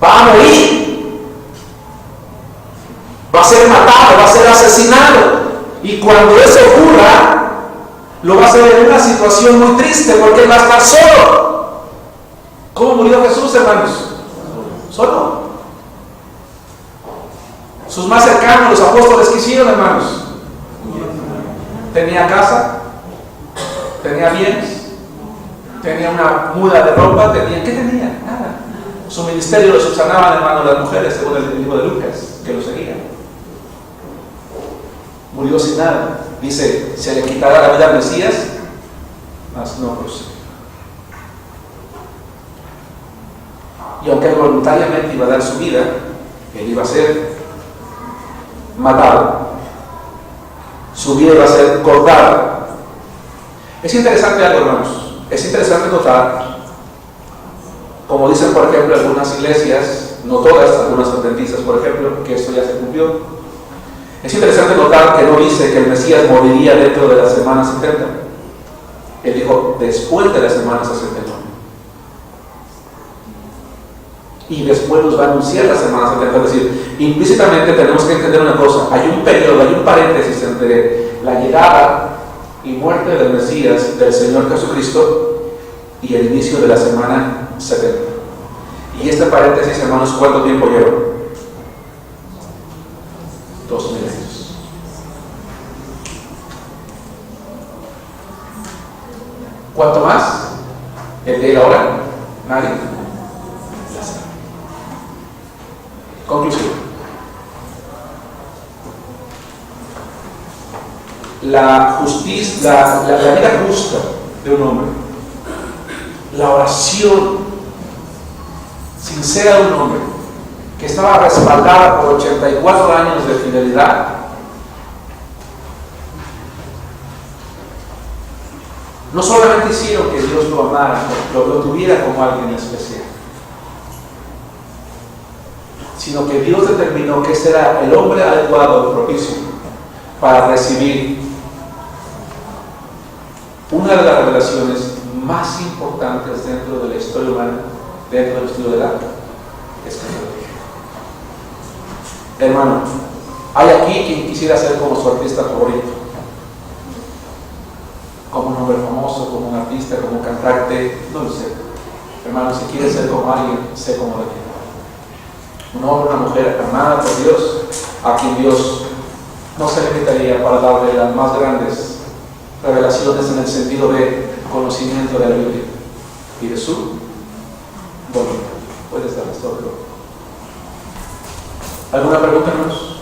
va a morir, va a ser matado, va a ser asesinado, y cuando eso ocurra, lo va a hacer en una situación muy triste, porque él va a estar solo. ¿Cómo murió Jesús, hermanos? Solo. Sus más cercanos, los apóstoles, ¿qué hicieron, hermanos? Tenía casa, tenía bienes, tenía una muda de ropa, ¿qué tenía? Nada. Su ministerio lo subsanaban, hermanos, las mujeres, según el libro de Lucas, que lo seguían. Murió sin nada. Dice, se le quitará la vida al Mesías, mas no por sí. Y aunque él voluntariamente iba a dar su vida, él iba a ser matado. Su vida iba a ser cortada. Es interesante algo, hermanos. Es interesante notar, como dicen, por ejemplo, algunas iglesias, no todas, algunas adventistas, por ejemplo, que esto ya se cumplió. Es interesante notar que no dice que el Mesías moriría dentro de la semana 70. Él dijo después de la semana 69. Y después nos va a anunciar la semana 70. Es decir, implícitamente tenemos que entender una cosa. Hay un periodo, hay un paréntesis entre la llegada y muerte del Mesías, del Señor Jesucristo, y el inicio de la semana 70. Y este paréntesis, hermanos, ¿cuánto tiempo lleva? 2000 años. ¿Cuánto más? ¿El de la hora? Nadie. Conclusión. La justicia, la vida justa de un hombre, la oración sincera de un hombre que estaba respaldada por 84 años de fidelidad, no solamente hicieron que Dios lo amara, lo tuviera como alguien especial, sino que Dios determinó que ese era el hombre adecuado, propicio, para recibir una de las revelaciones más importantes dentro de la historia humana, dentro del estudio del arte. Es que, hermano, hay aquí quien quisiera ser como su artista favorito, como un hombre famoso, como un artista, como un cantante, no lo sé. Hermano, si quieres ser como alguien, sé como Daniel. Un hombre, una mujer amada por Dios, a quien Dios no se limitaría para darle las más grandes revelaciones en el sentido de conocimiento de la Biblia y de su voluntad. Puedes darles todo. ¿Alguna pregunta, hermanos?